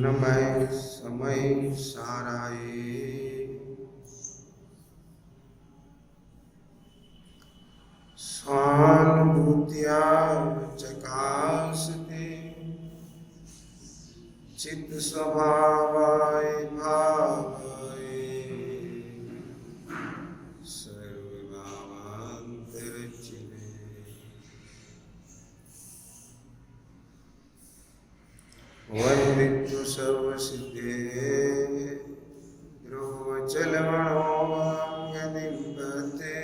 नमः समय साराये स्वानुभूत्या चकासते चित्त स्वभावाय भावाय सर्वभावांतरचिने वन्दितु सर्वसिद्धे ध्रुवचलमणोऽङ्गनिबते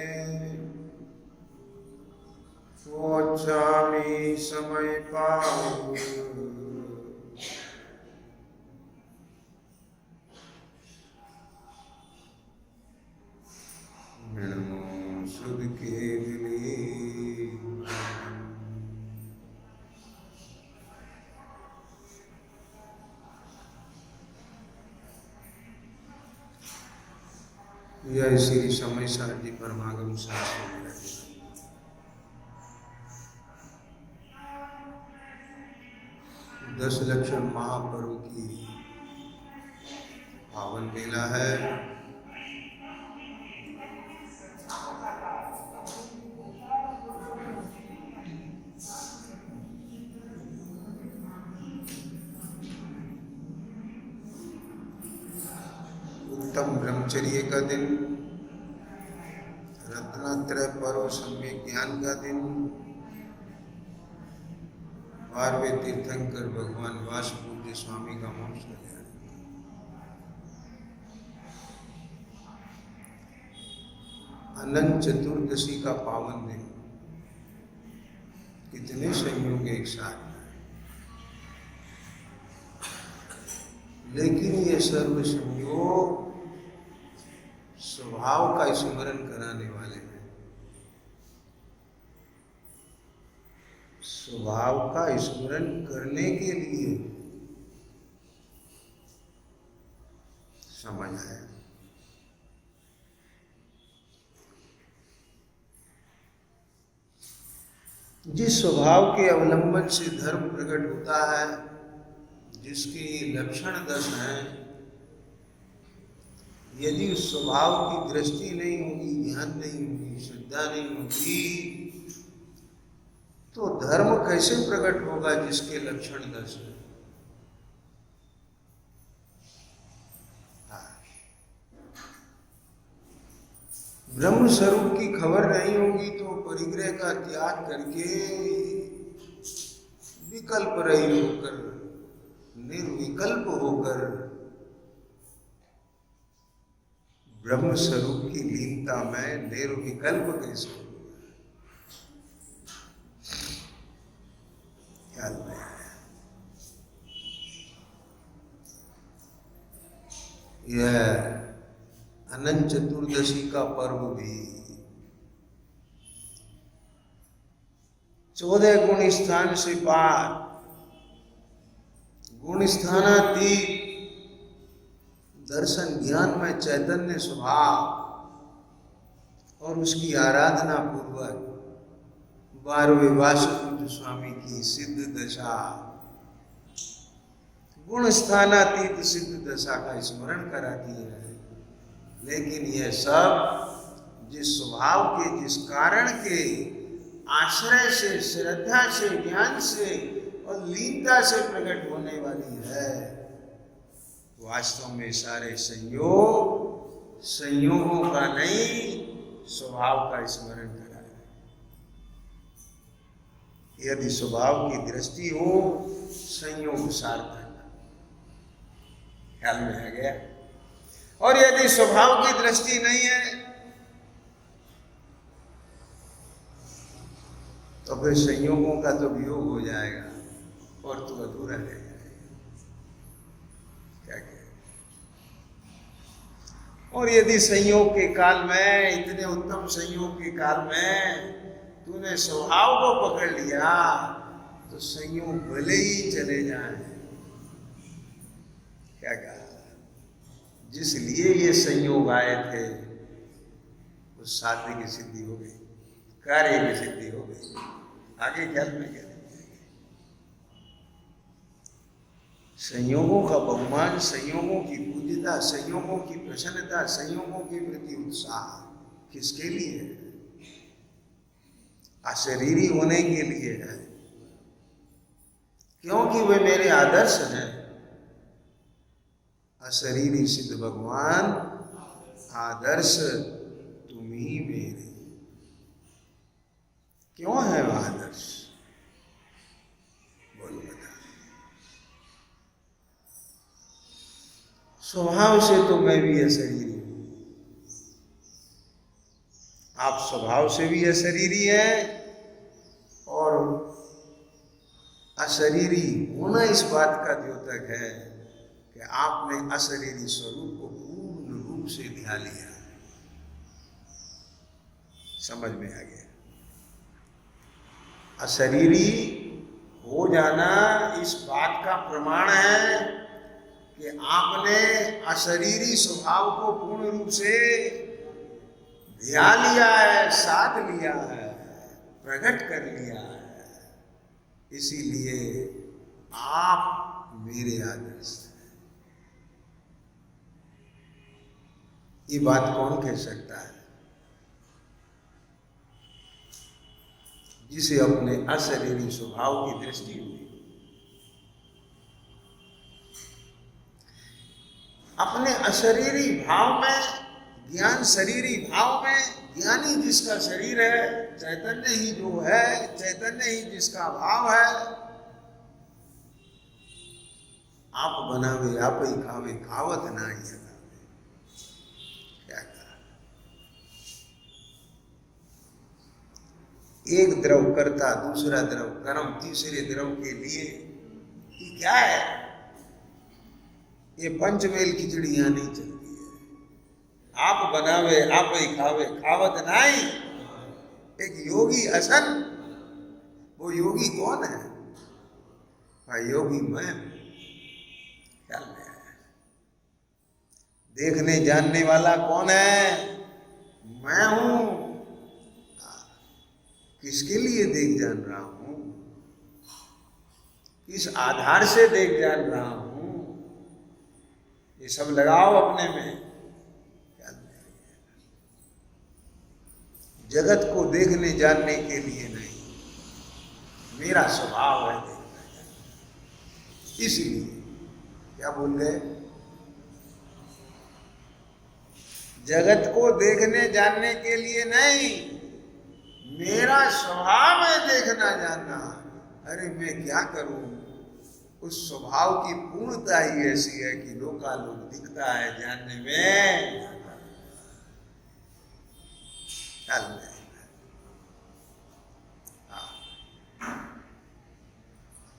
वोचामि समयपावि नमो सुध के दिली यह श्री समय सारथी परमागम शास्त्र में 10 लक्षण महापर्व की पावन लीला है। उत्तम ब्रह्मचर्य का दिन, रत्नात्रय पर्व सम्यक ज्ञान का दिन, 12वें तीर्थंकर भगवान वासुपूज्य स्वामी का मोक्ष कल्याण, अनंत चतुर्दशी का पावन दिन। कितने संयोग एक साथ, लेकिन ये सर्व संयोग स्वभाव का स्मरण कराने वाले हैं। स्वभाव का स्मरण करने के लिए समझ आया। जिस स्वभाव के अवलंबन से धर्म प्रकट होता है, जिसके लक्षण 10 हैं, यदि उस स्वभाव की दृष्टि नहीं होगी, ज्ञान नहीं होगी, श्रद्धा नहीं होगी, तो धर्म कैसे प्रकट होगा जिसके लक्षण 10 हैं? ब्रह्म स्वरूप की खबर नहीं होगी तो परिग्रह का त्याग करके विकल्प रहित होकर, निर्विकल्प होकर ब्रह्म स्वरूप की लीनता में निर्विकल्प कैसे हो? ख्याल में आया। यह अनंत चतुर्दशी का पर्व भी 14 गुण स्थान से पार, गुण स्थानातीत दर्शन ज्ञान में चैतन्य स्वभाव और उसकी आराधना पूर्वक 12वें वासुपूज्य स्वामी की सिद्ध दशा, गुण स्थानातीत सिद्ध दशा का स्मरण कराती है। लेकिन यह सब जिस स्वभाव के, जिस कारण के आश्रय से, श्रद्धा से, ज्ञान से और लीनता से प्रकट होने वाली है, वास्तव में सारे संयोगों का नहीं, स्वभाव का स्मरण कराए। यदि स्वभाव की दृष्टि हो, संयोग सार्थक। ख्याल में आ गया? और यदि स्वभाव की दृष्टि नहीं है तो फिर संयोगों का तो वियोग हो जाएगा और तो अधूरा रह जाएगा। क्या कहें? और यदि संयोग के काल में, इतने उत्तम संयोग के काल में तूने स्वभाव को पकड़ लिया तो संयोग भले ही चले जाएं। क्या कहा? जिस लिए ये संयोग आए थे उस साध्य की सिद्धि हो गई, कार्य की सिद्धि हो गई। आगे ख्याल में क्या? संयोगों का बहुमान, संयोगों की पूज्यता, संयोगों की प्रसन्नता, संयोगों के प्रति उत्साह किसके लिए है? अशरीरी होने के लिए है, क्योंकि वे मेरे आदर्श हैं। अशरीरी सिद्ध भगवान आदर्श तुम ही मेरे। क्यों है वह आदर्श? बोलो बता। स्वभाव से तो मैं भी अशरीरी हूं, आप स्वभाव से भी अशरीरी है, और अशरीरी होना इस बात का द्योतक है कि आपने अशरीरी स्वरूप को पूर्ण रूप से ध्यान लिया। समझ में आ गया? अशरीरी हो जाना इस बात का प्रमाण है कि आपने अशरीरी स्वभाव को पूर्ण रूप से ध्यान लिया है, साध लिया है, प्रकट कर लिया है। इसीलिए आप मेरे आदर्श हैं। ये बात कौन कह सकता है? जिसे अपने अशरीरी स्वभाव की दृष्टि हुई। अपने अशरीरी भाव में, ज्ञान शरीरी भाव में, ज्ञानी जिसका शरीर है, चैतन्य ही जो है, चैतन्य ही जिसका भाव है, आप बनावे आप ही खावे, खावत ना ही लगावे। क्या कहा? एक द्रव करता, दूसरा द्रव कर्म, तीसरे द्रव के लिए ये क्या है? ये पंचमेल खिचड़ी यहां नहीं चलती है। आप बनावे आप ही खावे, खावत नाई। एक योगी असन, वो योगी कौन है? योगी मैं हूं। ख्याल में है? देखने जानने वाला कौन है? मैं हूं। किसके लिए देख जान रहा हूं? किस आधार से देख जान रहा हूं? ये सब लगाओ अपने में। जगत को देखने जानने के लिए नहीं, मेरा स्वभाव है देखना जानना। इसलिए क्या बोल गए? जगत को देखने जानने के लिए नहीं, मेरा स्वभाव है देखना जानना। अरे मैं क्या करूं? उस स्वभाव की पूर्णता ही ऐसी है कि लोकालोक दिखता है जानने में।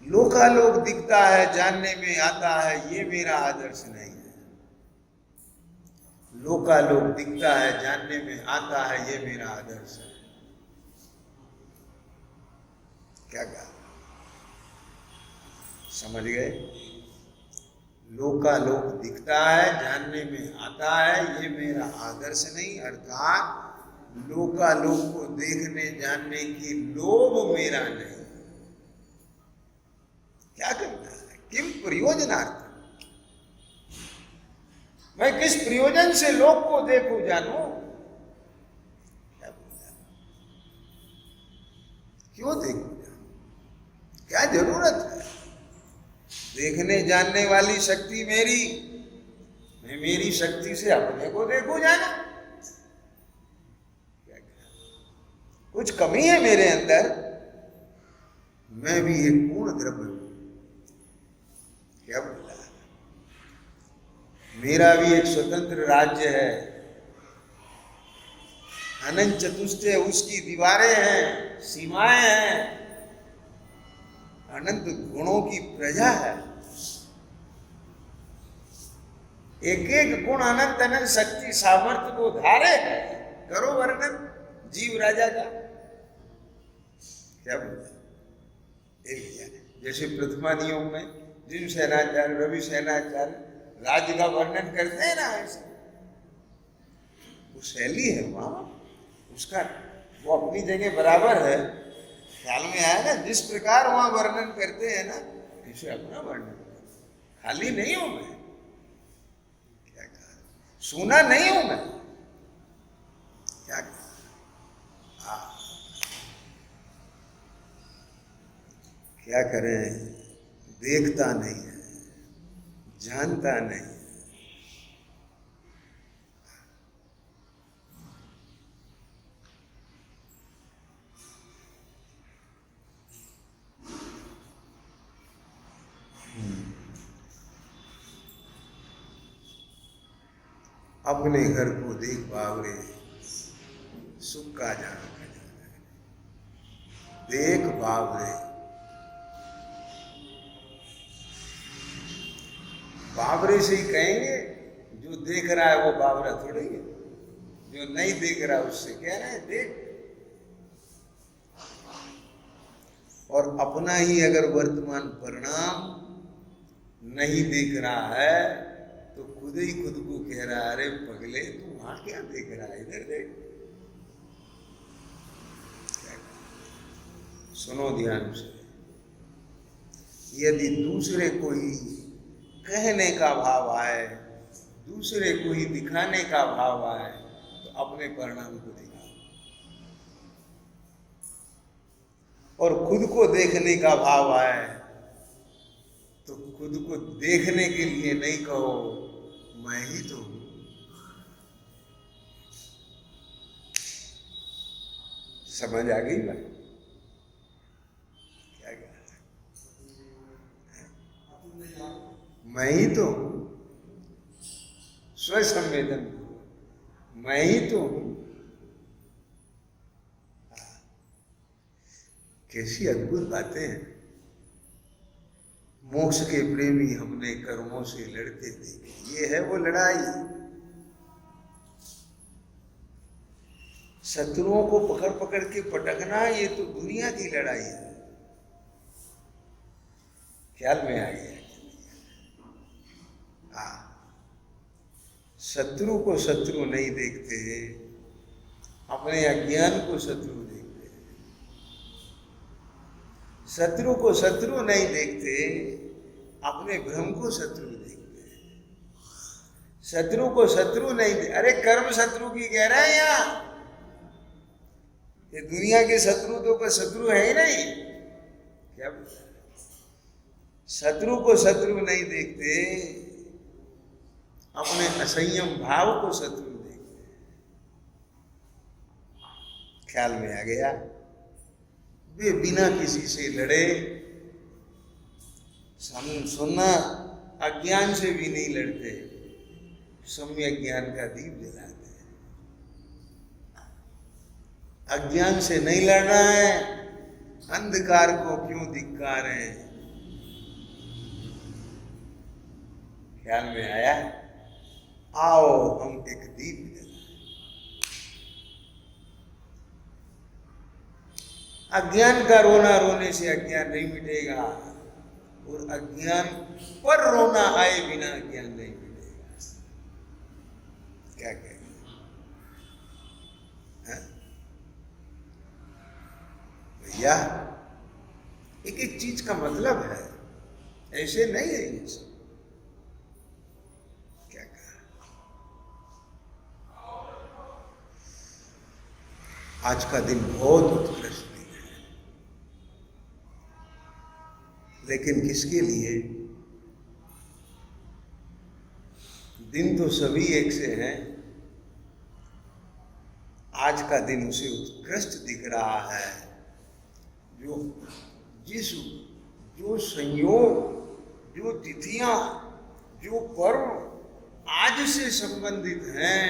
लोकालोक दिखता है, जानने में आता है, ये मेरा आदर्श नहीं है। लोकालोक दिखता है, जानने में आता है, ये मेरा आदर्श है। क्या कहा? समझ गए? लोकालोक दिखता है, जानने में आता है, ये मेरा आदर्श नहीं। अर्थात लोकालोक को देखने जानने की लोभ मेरा नहीं। क्या करना है? किम प्रयोजनार्थ? मैं किस प्रयोजन से लोक को देखूं जानूं? क्या बोला? क्यों देखूं जानूं? क्या जरूरत है? देखने जानने वाली शक्ति मेरी, मैं मेरी शक्ति से अपने को देखूं जानूं। कुछ कमी है मेरे अंदर? मैं भी एक पूर्ण द्रव्य हूं। क्या बोला? मेरा भी एक स्वतंत्र राज्य है, अनंत चतुष्टय उसकी दीवारें हैं, सीमाएं हैं, अनंत गुणों की प्रजा है। एक एक गुण अनंत अनंत शक्ति सामर्थ्य को धारे है। करो वर्णन जीव राजा का। क्या बोला? जैसे प्रथमा नियम में जिन सेनाचार्य, रवि सेनाचार्य राज्य का वर्णन करते हैं ना, ऐसे वो शैली है वहां, उसका वो अपनी जगह बराबर है। ख्याल में आया ना? जिस प्रकार वहां वर्णन करते हैं ना, ऐसे अपना वर्णन खाली नहीं हूं मैं, क्या कहा, सूना नहीं हूं मैं, क्या कहा, क्या करें, देखता नहीं है, जानता नहीं है। अपने घर को देख बावरे, सुख का जाना खजाना है, देख बावरे। बावरे से ही कहेंगे, जो देख रहा है वो बावरा थोड़ी है, जो नहीं देख रहा उससे कह रहे हैं देख। और अपना ही अगर वर्तमान परिणाम नहीं देख रहा है तो खुद ही खुद को कह रहा है, अरे पगले तू वहां क्या देख रहा है, इधर देख। सुनो ध्यान से, यदि दूसरे को ही कहने का भाव आए, दूसरे को ही दिखाने का भाव आए, तो अपने परिणाम को दिखाओ। और खुद को देखने का भाव आए तो खुद को देखने के लिए नहीं कहो मैं ही तो हूं। समझ आ गई बात? क्या कहा? मैं ही तो हूं, स्वसंवेदन, मैं ही तो हूं। कैसी अद्भुत बातें हैं। मोक्ष के प्रेमी हमने कर्मों से लड़ते देखे, ये है वो लड़ाई। शत्रुओं को पकड़ पकड़ के पटकना, ये तो दुनिया की लड़ाई है। ख्याल में आ गया? शत्रु को शत्रु नहीं देखते, अपने अज्ञान को शत्रु देखते हैं। शत्रु को शत्रु नहीं देखते, अपने भ्रम को शत्रु देखते हैं। शत्रु को शत्रु नहीं दे, अरे कर्म शत्रु की कह रहे हैं यहाँ, ये दुनिया के शत्रु तो कोई शत्रु है ही नहीं। क्या बोला? शत्रु को शत्रु नहीं देखते, अपने असंयम भाव को शत्रु देखते हैं। ख्याल में आ गया? वे बिना किसी से लड़े, सुनना, अज्ञान से भी नहीं लड़ते, सम्यक ज्ञान का दीप जलाते हैं। अज्ञान से नहीं लड़ना है, अंधकार को क्यों धिक्कारें। ख्याल में आया? आओ हम एक दीप जलाएं। अज्ञान का रोना रोने से अज्ञान नहीं मिटेगा, और अज्ञान पर रोना आए बिना अज्ञान नहीं मिटेगा। क्या कहेंगे? भैया एक एक चीज का मतलब है, ऐसे नहीं है ये सब। क्या कहा? आज का दिन बहुत उत्कृष्ट दिन है, लेकिन किसके लिए? दिन तो सभी एक से हैं, आज का दिन उसे उत्कृष्ट दिख रहा है जो जो संयोग, जो तिथियां, जो पर्व आज से संबंधित हैं,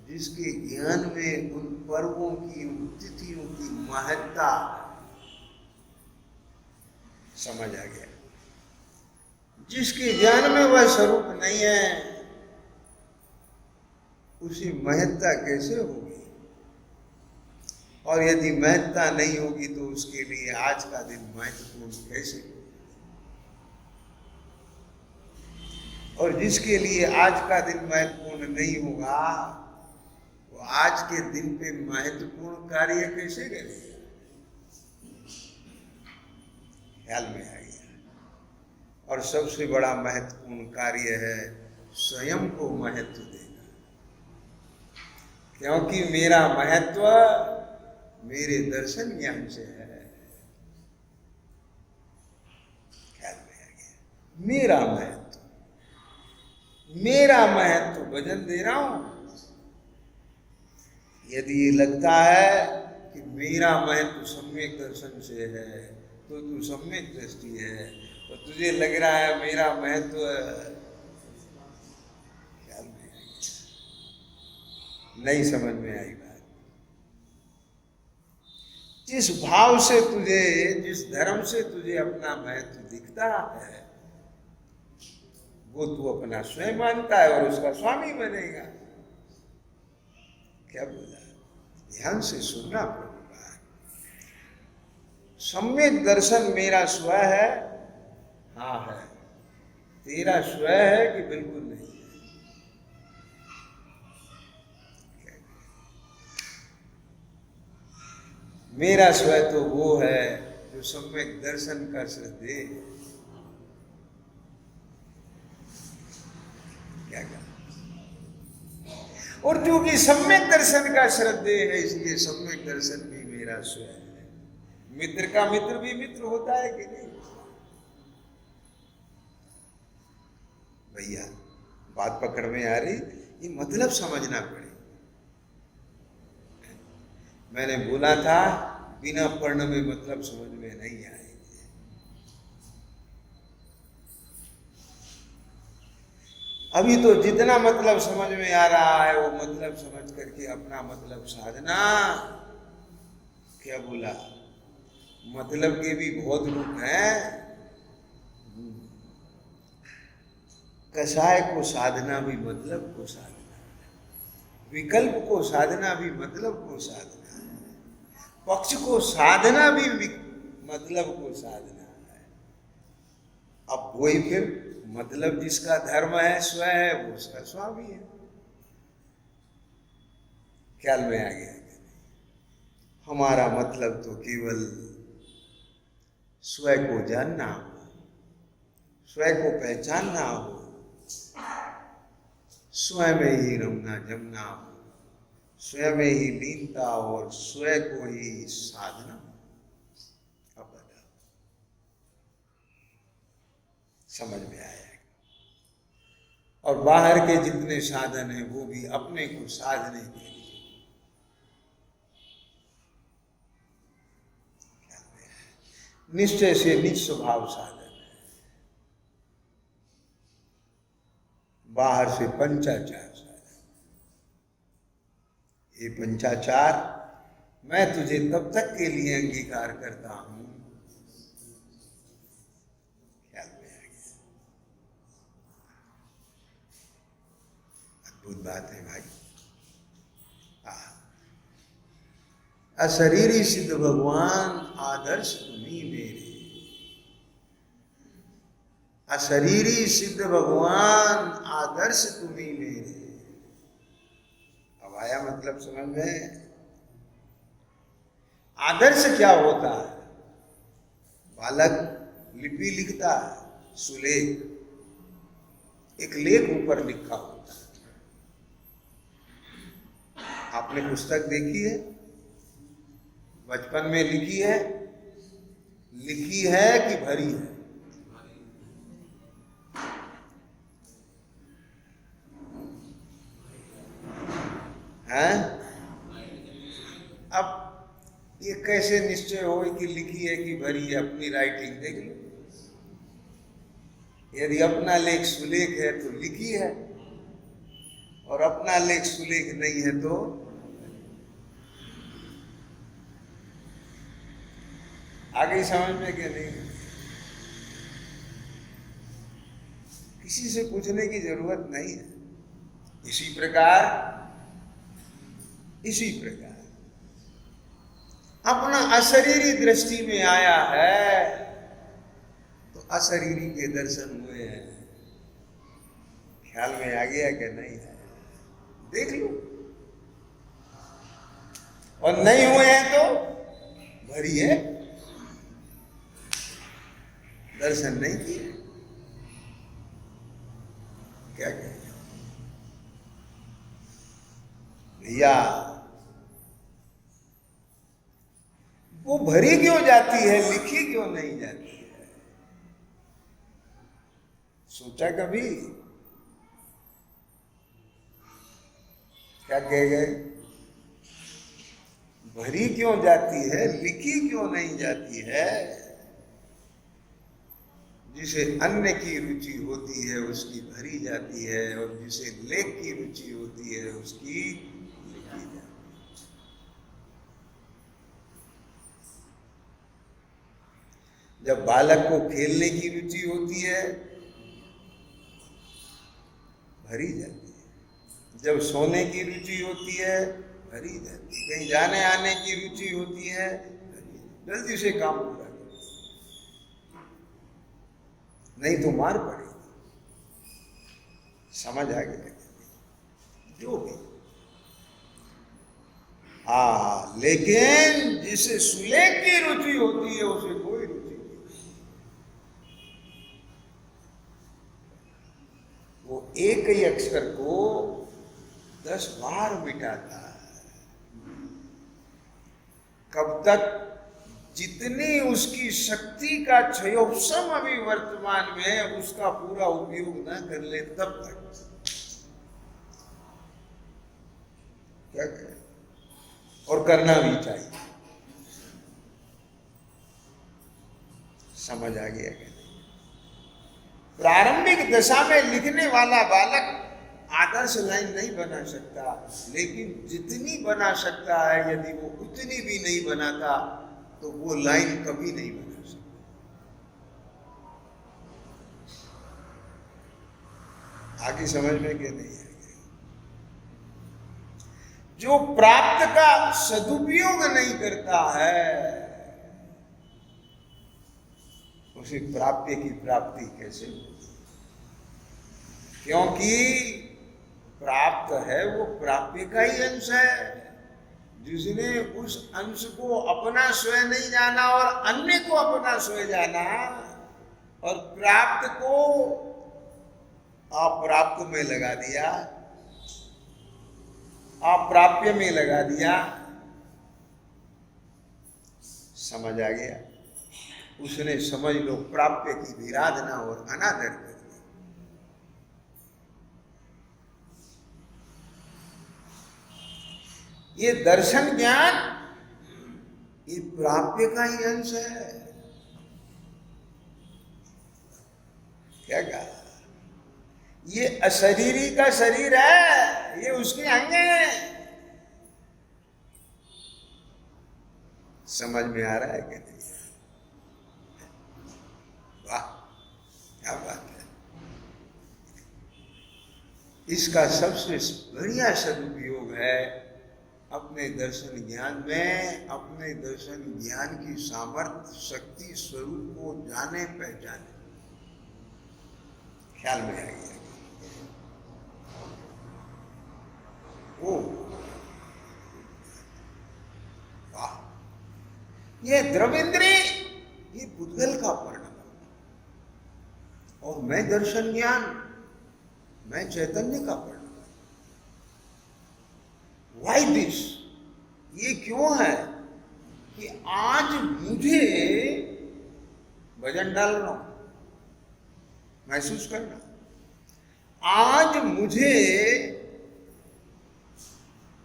जिसके ज्ञान में उन पर्वों की, उन तिथियों की महत्ता समझ आ गया। जिसके ज्ञान में वह स्वरूप नहीं है, उसी महत्ता कैसे होगी? और यदि महत्ता नहीं होगी तो उसके लिए आज का दिन महत्वपूर्ण कैसे होगा? और जिसके लिए आज का दिन महत्वपूर्ण नहीं होगा, वो आज के दिन पे महत्वपूर्ण कार्य कैसे करेगा? ख्याल में आ गया? और सबसे बड़ा महत्वपूर्ण कार्य है स्वयं को महत्व देना, क्योंकि मेरा महत्व मेरे दर्शन ज्ञान से है। ख्याल में आ गया? मेरा महत्व भजन दे रहा हूं। यदि ये लगता है कि मेरा महत्व सम्यक दर्शन से है तो तू सम्यक दृष्टि है, तो तुझे लग रहा है मेरा महत्व, ख्याल में नहीं समझ में आई बात। जिस भाव से तुझे, जिस धर्म से तुझे अपना महत्व दिखता है वो तू अपना स्वयं मानता है और उसका स्वामी बनेगा। क्या बोला? ध्यान से सुनना प्रभु। सम्यक दर्शन मेरा स्व है, हाँ है। तेरा स्व है कि बिल्कुल नहीं है? मेरा स्व तो वो है जो सम्यक दर्शन का श्रद्धेय है। क्या कहा? और क्योंकि सम्यक दर्शन का श्रद्धेय है इसलिए सम्यक दर्शन भी मेरा स्व है। मित्र का मित्र भी मित्र होता है कि नहीं? भैया बात पकड़ में आ रही? ये मतलब समझना पड़े। मैंने बोला था बिना पढ़ने में मतलब समझ में नहीं आएगी। अभी तो जितना मतलब समझ में आ रहा है वो मतलब समझ करके अपना मतलब साधना। क्या बोला? मतलब के भी बहुत रूप हैं। कषाय को साधना भी मतलब को साधना, विकल्प को साधना भी मतलब को साधना, पक्ष को साधना भी मतलब को साधना है। अब वही फिर मतलब जिसका धर्म है स्व है वो उसका स्वामी है। ख्याल में आ गया? हमारा मतलब तो केवल स्वयं को जानना हो, स्वयं को पहचानना हो, स्वयं में ही रमना जमना हो, स्वयं में ही लीनता और स्वयं को ही साधना। अब बताओ समझ में आया? और बाहर के जितने साधन हैं वो भी अपने को साधने के लिए। निश्चय से निज स्वभाव साधन है। बाहर से पंचाचार साधन। ये पंचाचार मैं तुझे तब तक के लिए अंगीकार करता हूं। ख्याल में आ गया? अद्भुत बात है भाई। अशरीरी सिद्ध भगवान आदर्श तुम्ही मेरे। अशरीरी सिद्ध भगवान आदर्श तुम्ही मेरे। अब आया मतलब समझ में? आदर्श क्या होता है? बालक लिपि लिखता है, सुलेख, एक लेख ऊपर लिखा होता है। आपने पुस्तक देखी है? बचपन में लिखी है कि भरी है? हैं? अब ये कैसे निश्चय हो कि लिखी है कि भरी है? अपनी राइटिंग देख लो। यदि अपना लेख सुलेख है तो लिखी है, और अपना लेख सुलेख नहीं है तो आगे समझ में क्या नहीं? किसी से पूछने की जरूरत नहीं है। इसी प्रकार अपना अशरीरी दृष्टि में आया है तो अशरीरी के दर्शन हुए हैं। ख्याल में आ गया कि नहीं है? देख लो। और नहीं हुए हैं तो भरी है, दर्शन नहीं किए। क्या कहेंगे भैया, वो भरी क्यों जाती है, लिखी क्यों नहीं जाती है? सोचा कभी? क्या कह गए? भरी क्यों जाती है, लिखी क्यों नहीं जाती है? जिसे अन्न की रुचि होती है उसकी भरी जाती है, और जिसे लेख की रुचि होती है उसकी लिखी जाती है। जब बालक को खेलने की रुचि होती है भरी जाती है, जब सोने की रुचि होती है भरी जाती है, कहीं जाने आने की रुचि होती है जल्दी से काम पूरा करो, नहीं तो मार पड़ेगी। समझ आ गया? जो भी हाँ, लेकिन जिसे सुलेख की रुचि होती है उसे कोई रुचि नहीं, वो एक ही अक्षर को 10 बार मिटाता है। कब तक? जितनी उसकी शक्ति का क्षयोपशम अभी वर्तमान में उसका पूरा उपयोग न कर ले तब तक। क्या करें? और करना भी चाहिए। समझ आ गया क्या? प्रारंभिक दशा में लिखने वाला बालक आदर्श लाइन नहीं बना सकता, लेकिन जितनी बना सकता है, यदि वो उतनी भी नहीं बनाता तो वो लाइन कभी नहीं बना सकता। आगे समझ में क्या नहीं है? जो प्राप्त का सदुपयोग नहीं करता है उसे प्राप्य की प्राप्ति कैसे होगी? क्योंकि प्राप्त है वो प्राप्य का ही अंश है। जिसने उस अंश को अपना स्वयं नहीं जाना और अन्य को अपना स्वयं जाना, और प्राप्त को अप्राप्त में लगा दिया, अप्राप्य में लगा दिया। समझ आ गया? उसने समझ लो प्राप्य की विराधना और अनादर कर दी। ये दर्शन ज्ञान ये प्राप्य का ही अंश है। क्या कहा? ये अशरीरी का शरीर है, ये उसके अंग हैं। समझ में आ रहा है कि नहीं? वाह, क्या बात है! इसका सबसे बढ़िया सदुपयोग है अपने दर्शन ज्ञान में, अपने दर्शन ज्ञान की सामर्थ्य शक्ति स्वरूप को जाने पहचाने। ख्याल में आ गया? ओ वाह! ये द्रविंद्रिय, ये पुद्गल का परिणाम, और मैं दर्शन ज्ञान, मैं चैतन्य का परिणाम। Why this? ये क्यों है कि आज मुझे वजन डाल रहा हूं, महसूस करना। आज मुझे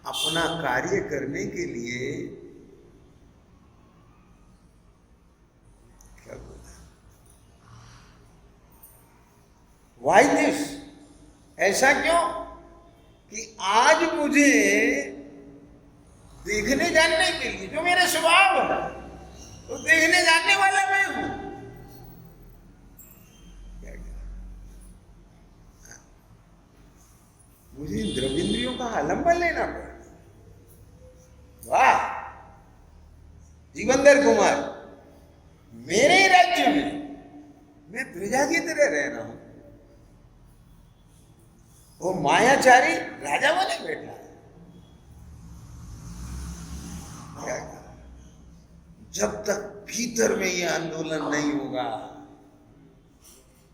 अपना कार्य करने के लिए क्या बोला? Why this? ऐसा क्यों कि आज मुझे देखने जानने के लिए, जो मेरा स्वभाव है, तो देखने जानने वाला मैं हूं। मुझे द्रविंद्रियों का आलंबन लेना पड़ा। वाह! जीवनधर कुमार, मेरे राज्य में मैं प्रजा की तरह रह रहा हूं, वो मायाचारी राजा बने बैठा है। क्या कहा? जब तक भीतर में ये आंदोलन नहीं होगा,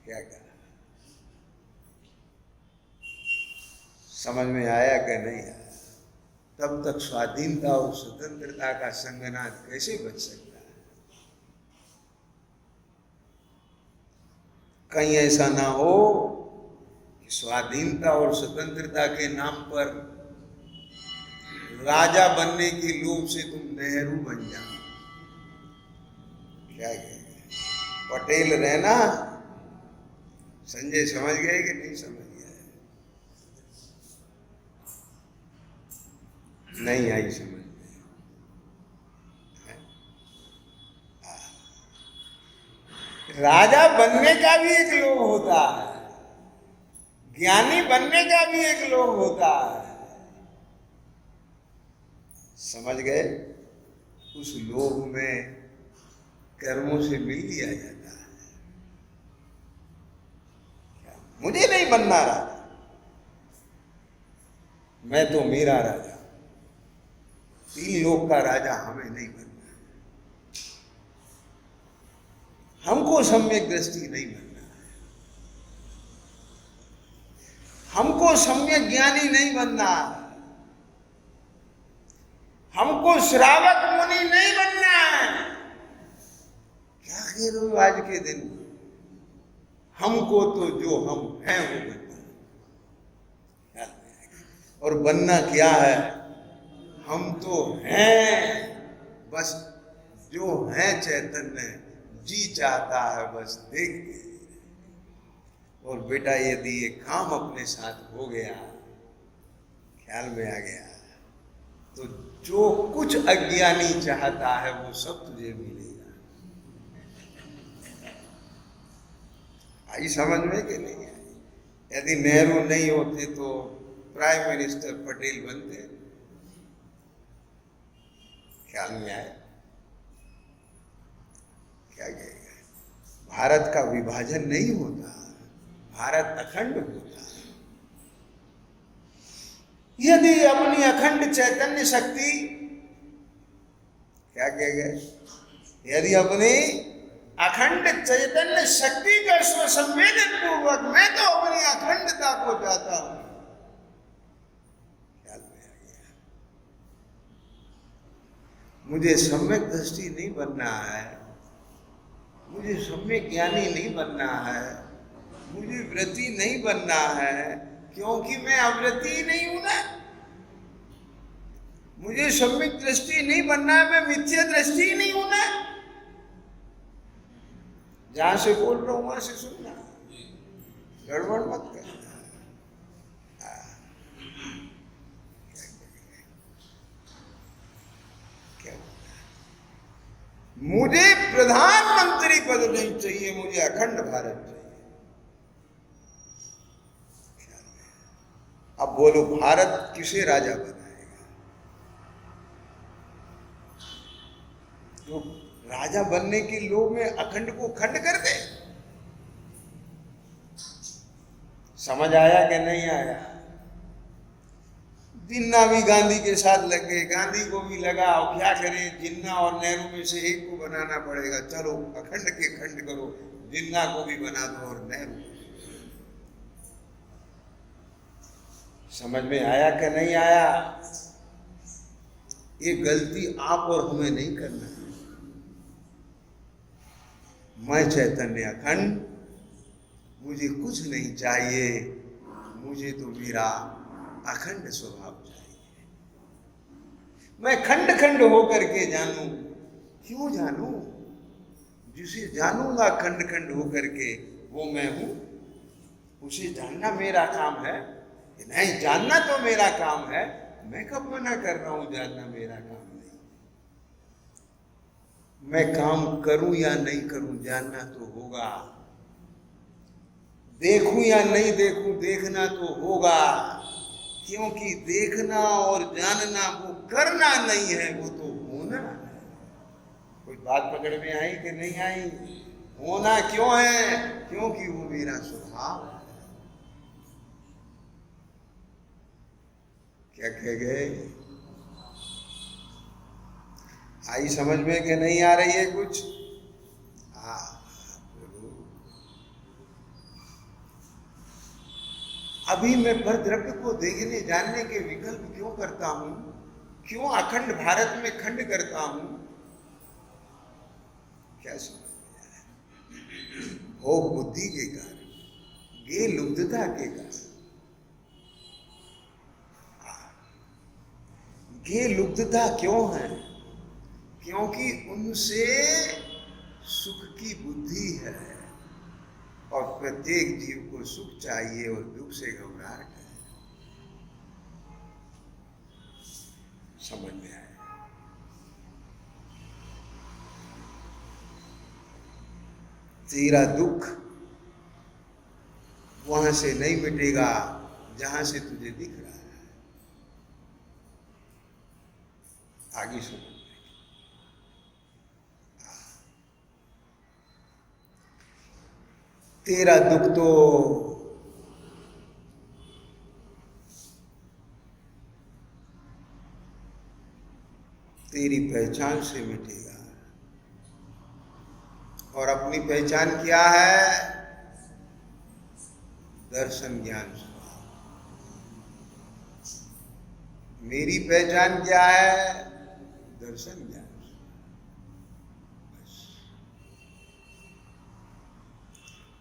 क्या कहा? समझ में आया कि नहीं आया? तब तक स्वाधीनता और स्वतंत्रता का संगनाद कैसे बच सकता है? कहीं ऐसा ना हो कि स्वाधीनता और स्वतंत्रता के नाम पर राजा बनने के लोभ से तुम नेहरू बन जाओ। क्या पटेल रहना? संजय समझ गए कि नहीं समझ गए? नहीं आई समझ में। राजा बनने का भी एक लोभ होता है, ज्ञानी बनने का भी एक लोभ होता है। समझ गए? उस लोभ में कर्मों से मिल लिया जाता है। मुझे नहीं बनना राजा, मैं तो मेरा राजा। तीन लोक का राजा हमें नहीं बनना, हमको सम्यक दृष्टि नहीं बनना, हमको सम्यक ज्ञानी नहीं बनना, हमको श्रावक मुनि नहीं बनना है। क्या कह रहे हो आज के दिन? हमको तो जो हम हैं वो बनना है। और बनना क्या है? हम तो हैं, बस जो है चैतन्य, जी चाहता है बस देखते। और बेटा यदि ये काम अपने साथ हो गया, ख्याल में आ गया, तो जो कुछ अज्ञानी चाहता है वो सब तुझे मिलेगा। आई समझ में कि नहीं आई? यदि नेहरू नहीं होते तो प्राइम मिनिस्टर पटेल बनते। ख्याल में आए? क्या कहेगा? भारत का विभाजन नहीं होता, भारत अखंड होता। यदि अपनी अखंड चैतन्य शक्ति, क्या कह गए? यदि अपनी अखंड चैतन्य शक्ति का स्वसंवेदन पूर्वक मैं तो अपनी अखंडता को चाहता हूं। ख्याल में आ गया? मुझे सम्यक दृष्टि नहीं बनना है, मुझे सम्यक ज्ञानी नहीं बनना है, मुझे व्रती नहीं बनना है, क्योंकि मैं अव्रती ही नहीं हूं ना। मुझे सम्यक दृष्टि नहीं बनना है, मैं मिथ्या दृष्टि ही नहीं हूं ना। जहां से बोल रहा हूं वहां से सुनना, गड़बड़ मत करना। मुझे प्रधानमंत्री पद नहीं चाहिए, मुझे अखंड भारत चाहिए। अब बोलो, भारत किसे राजा बनाएगा? तो राजा बनने के लोभ में अखंड को खंड कर दे। समझ आया कि नहीं आया? जिन्ना भी गांधी के साथ लग गए, गांधी को भी लगा, और क्या करें, जिन्ना और नेहरू में से एक को बनाना पड़ेगा। चलो अखंड के खंड करो, जिन्ना को भी बना दो और नेहरू। समझ में आया कि नहीं आया? ये गलती आप और हमें नहीं करना है। मैं चैतन्य अखंड, मुझे कुछ नहीं चाहिए, मुझे तो मेरा अखंड स्वभाव चाहिए। मैं खंड खंड होकर के जानूं। क्यों जानूं? जिसे जानूंगा खंड खंड होकर के वो मैं हूं, उसे जानना मेरा काम है। नहीं, जानना तो मेरा काम है। मैं कब मना कर रहा हूं जानना मेरा काम नहीं? मैं काम करूं या नहीं करूं, जानना तो होगा। देखूं या नहीं देखूं, देखना तो होगा। क्योंकि देखना और जानना वो करना नहीं है, वो तो होना है। कोई बात पकड़ में आई कि नहीं आई? होना क्यों है? क्योंकि वो मेरा स्वभाव है। क्या कह गए? आई समझ में कि नहीं आ रही है कुछ? अभी मैं परद्रव्य को देखने जानने के विकल्प क्यों करता हूं, क्यों अखंड भारत में खंड करता हूं? क्या समझ में आया? भोग बुद्धि के कारण, ये लुब्धता के कारण। ये लुब्धता क्यों है? क्योंकि उनसे सुख की बुद्धि है और प्रत्येक जीव को सुख चाहिए और दुख से घबराहट है। समझ में आया? तेरा दुख वहां से नहीं मिटेगा जहां से तुझे दिख रहा है। आगे सुनो। तेरा दुख तो तेरी पहचान से मिटेगा। और अपनी पहचान क्या है? दर्शन ज्ञान स्वभाव। मेरी पहचान क्या है? दर्शन ज्ञान।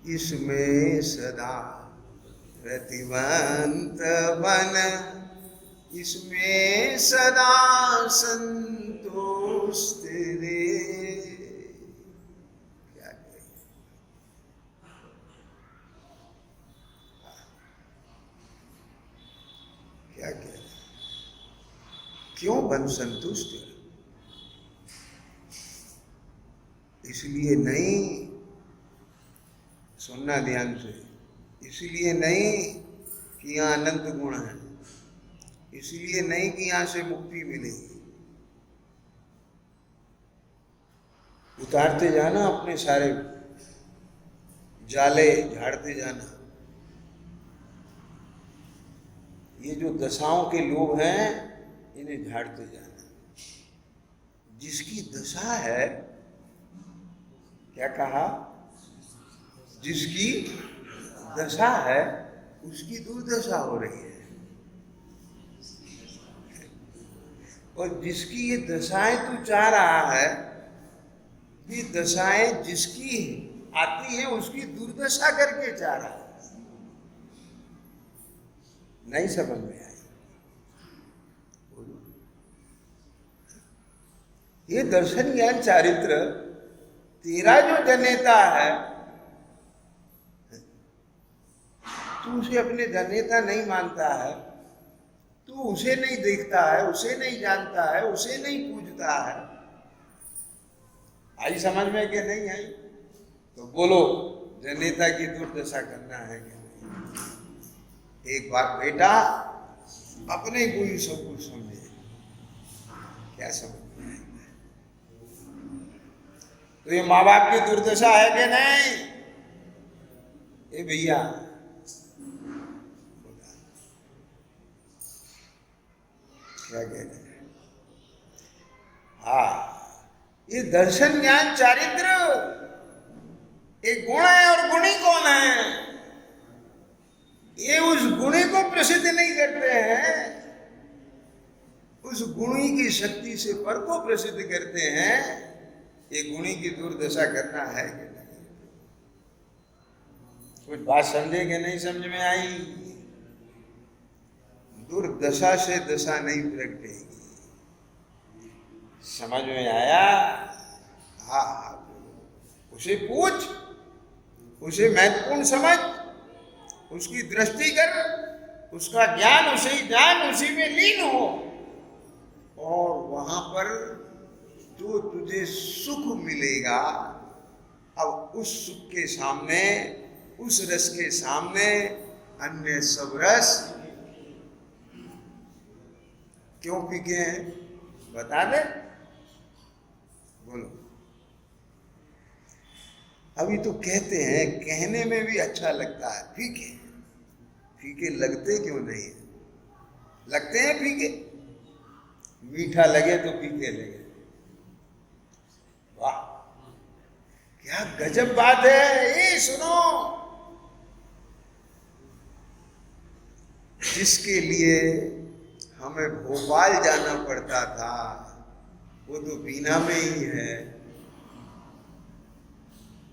इसमें सदा प्रतिवंत बन, इसमें सदा संतोष तेरे। क्या कहे? क्या कहे? क्यों बन संतुष्ट? इसलिए नहीं, सुनना ध्यान से, इसलिए नहीं कि यहाँ अनंत गुण है, इसलिए नहीं कि यहाँ से मुक्ति मिलेगी। उतारते जाना अपने सारे जाले, झाड़ते जाना। ये जो दशाओं के लोग हैं इन्हें झाड़ते जाना। जिसकी दशा है, क्या कहा? जिसकी दशा है उसकी दुर्दशा हो रही है। और जिसकी ये दशाएं तू चाह रहा है, ये दशाएं जिसकी आती है उसकी दुर्दशा करके चाह रहा है। नहीं समझ में आई? ये दर्शन ज्ञान चारित्र तेरा जो जनेता है, तू उसे अपने जनेता नहीं मानता है, तू उसे नहीं देखता है, उसे नहीं जानता है, उसे नहीं पूजता है। आई समझ में कि नहीं आई? तो बोलो, जनेता की दुर्दशा करना है कि नहीं? एक बार बेटा अपने को ही सब कुछ समझे। क्या समझ में आएगा? तो ये माँ बाप की दुर्दशा है कि नहीं? ए भैया, क्या कह रहे हैं? हाँ, ये दर्शन ज्ञान चारित्र एक गुण है। और गुणी कौन है? ये उस गुणी को प्रसिद्ध नहीं करते हैं, उस गुणी की शक्ति से पर को प्रसिद्ध करते हैं। ये गुणी की दुर्दशा करना है कि नहीं? कुछ बात समझे कि नहीं समझ में आई? दुर्दशा से दशा नहीं प्रगटेगी। समझ में आया? हाँ, उसे पूछ, उसे महत्वपूर्ण समझ, उसकी दृष्टि कर, उसका ज्ञान उसे ही जान, उसी में लीन हो, और वहां पर जो तुझे सुख मिलेगा, अब उस सुख के सामने, उस रस के सामने अन्य सब रस क्यों फीके हैं? बता दे, बोलो। अभी तो कहते हैं, कहने में भी अच्छा लगता है फीके। फीके लगते क्यों नहीं है? लगते हैं फीके। मीठा लगे तो फीके लगे। वाह, क्या गजब बात है। ये सुनो, जिसके लिए हमें भोपाल जाना पड़ता था वो तो बीना में ही है।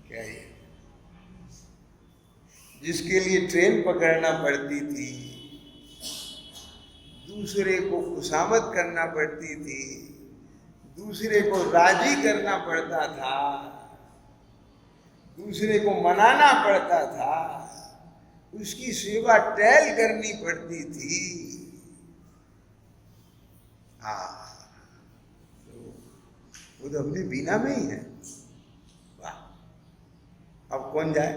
क्या ये? जिसके लिए ट्रेन पकड़ना पड़ती थी, दूसरे को खुशामद करना पड़ती थी, दूसरे को राजी करना पड़ता था, दूसरे को मनाना पड़ता था, उसकी सेवा टहल करनी पड़ती थी। हाँ, वो तो अपने बीना में ही है। वाह, अब कौन जाए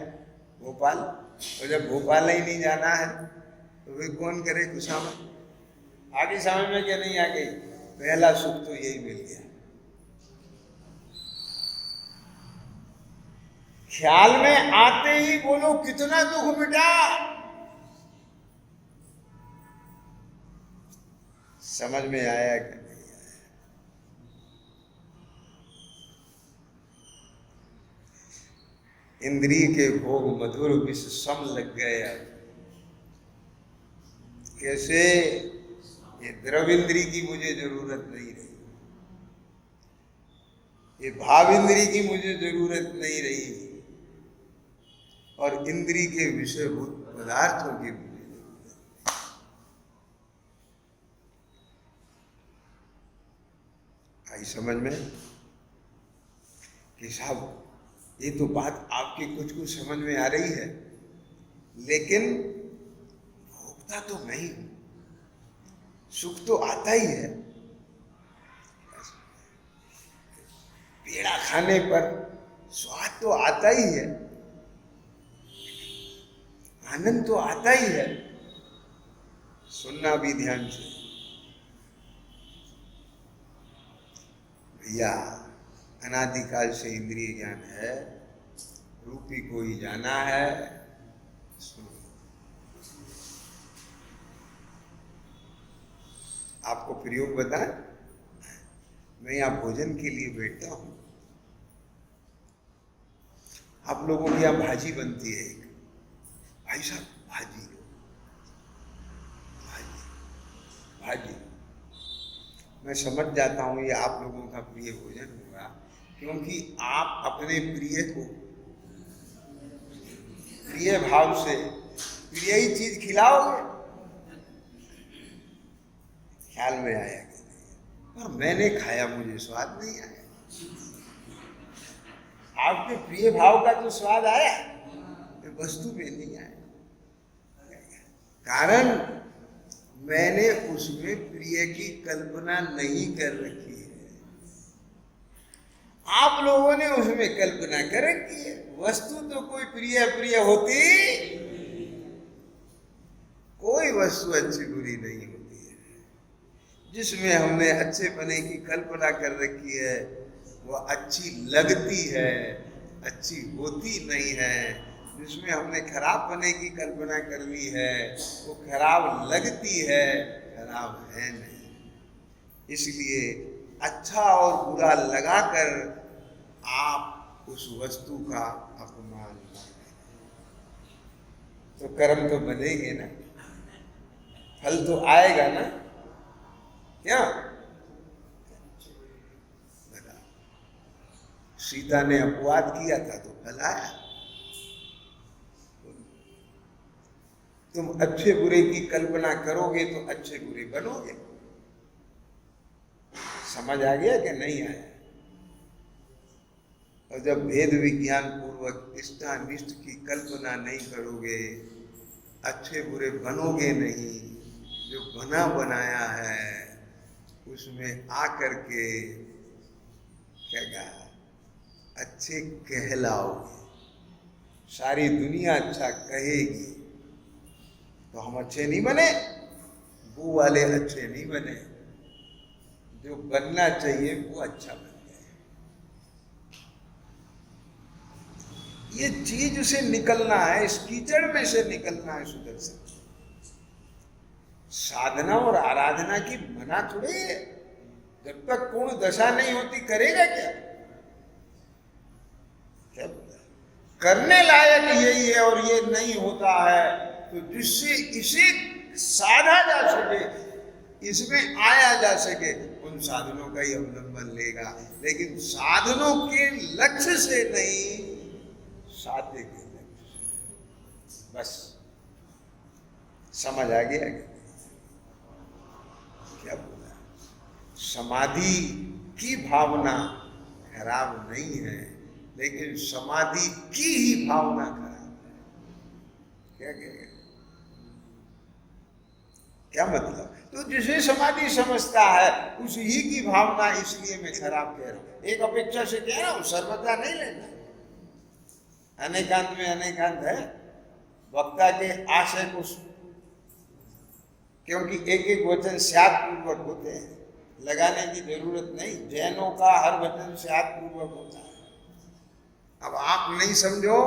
भोपाल? और जब भोपाल ही नहीं जाना है तो फिर कौन करे खुशामद? आगे समझ में क्या नहीं आ गई? पहला सुख तो यही मिल गया। ख्याल में आते ही बोलो कितना दुख मिटा। समझ में आया कि नहीं आया? इंद्रिय के भोग मधुर विष सम लग गए। कैसे? ये द्रव इंद्री की मुझे जरूरत नहीं रही, ये भाव इंद्री की मुझे जरूरत नहीं रही, और इंद्री के विषयभूत पदार्थों की मुझे जरूरत है। आई समझ में कि साहब ये तो बात आपकी कुछ कुछ समझ में आ रही है, लेकिन भोगता तो मैं ही हूं। सुख तो आता ही है। पेड़ा खाने पर स्वाद तो आता ही है, आनंद तो आता ही है। सुनना भी ध्यान से भैया, अनादिकाल से इंद्रिय ज्ञान है, रूपी को ही जाना है। सुनो, आपको प्रयोग बताएं। मैं यहाँ भोजन के लिए बैठता हूं, आप लोगों की यहाँ भाजी बनती है एक, भाई साहब भाजी लो, भाजी भाजी। मैं समझ जाता हूं ये आप लोगों का प्रिय भोजन होगा, क्योंकि आप अपने प्रिय को प्रिय भाव से प्रिय ही चीज खिलाओगे। ख्याल में आया कि नहीं? और मैंने खाया, मुझे स्वाद नहीं आया। आपके प्रिय भाव का तो स्वाद आया, वस्तु में नहीं आया। कारण मैंने उसमें प्रिय की कल्पना नहीं कर रखी है, आप लोगों ने उसमें कल्पना कर रखी है। वस्तु तो कोई प्रिय प्रिय होती, कोई वस्तु अच्छी बुरी नहीं होती है। जिसमें हमने अच्छे पने की कल्पना कर रखी है वह अच्छी लगती है, अच्छी होती नहीं है। जिसमें हमने खराब पने की कल्पना कर ली है वो खराब लगती है, खराब है नहीं। इसलिए अच्छा और बुरा लगाकर आप उस वस्तु का अपमान न करें, तो कर्म तो बनेंगे ना, फल तो आएगा ना। क्या सीता ने अपवाद किया था तो फल आया। तुम अच्छे बुरे की कल्पना करोगे तो अच्छे बुरे बनोगे। समझ आ गया कि नहीं आया? और जब भेद विज्ञान पूर्वक इष्टानिष्ट की कल्पना नहीं करोगे, अच्छे बुरे बनोगे नहीं। जो बना बनाया है उसमें आकर के क्या कहा, अच्छे कहलाओगे, सारी दुनिया अच्छा कहेगी। तो हम अच्छे नहीं बने, वो वाले अच्छे नहीं बने, जो बनना चाहिए वो अच्छा बन गए। ये चीज से निकलना है, इस कीचड़ में से निकलना है सुदर्शन। साधना और आराधना की मना थोड़ी है। जब तक पूर्ण दशा नहीं होती करेगा क्या? क्या करने लायक यही है और ये नहीं होता है, तो जिससे इसे साधा जा सके, इसमें आया जा सके, उन साधनों का ही अवलंबन लेगा, लेकिन साधनों के लक्ष्य से नहीं, साध्य के लक्ष्य से। बस समझ आ गया क्या बोला? समाधि की भावना खराब नहीं है, लेकिन समाधि की ही भावना खराब है। क्या कहेगा? क्या मतलब? तो जिसे समाधि समझता है उसी ही की भावना, इसलिए मैं खराब कह रहा हूं। एक अपेक्षा से कह रहा हूं, सर्वथा नहीं लेना। अनेकांत में अनेकांत है, वक्ता के आशय को, क्योंकि एक एक वचन स्याद पूर्वक होते हैं, लगाने की जरूरत नहीं। जैनों का हर वचन स्याद पूर्वक होता है। अब आप नहीं समझो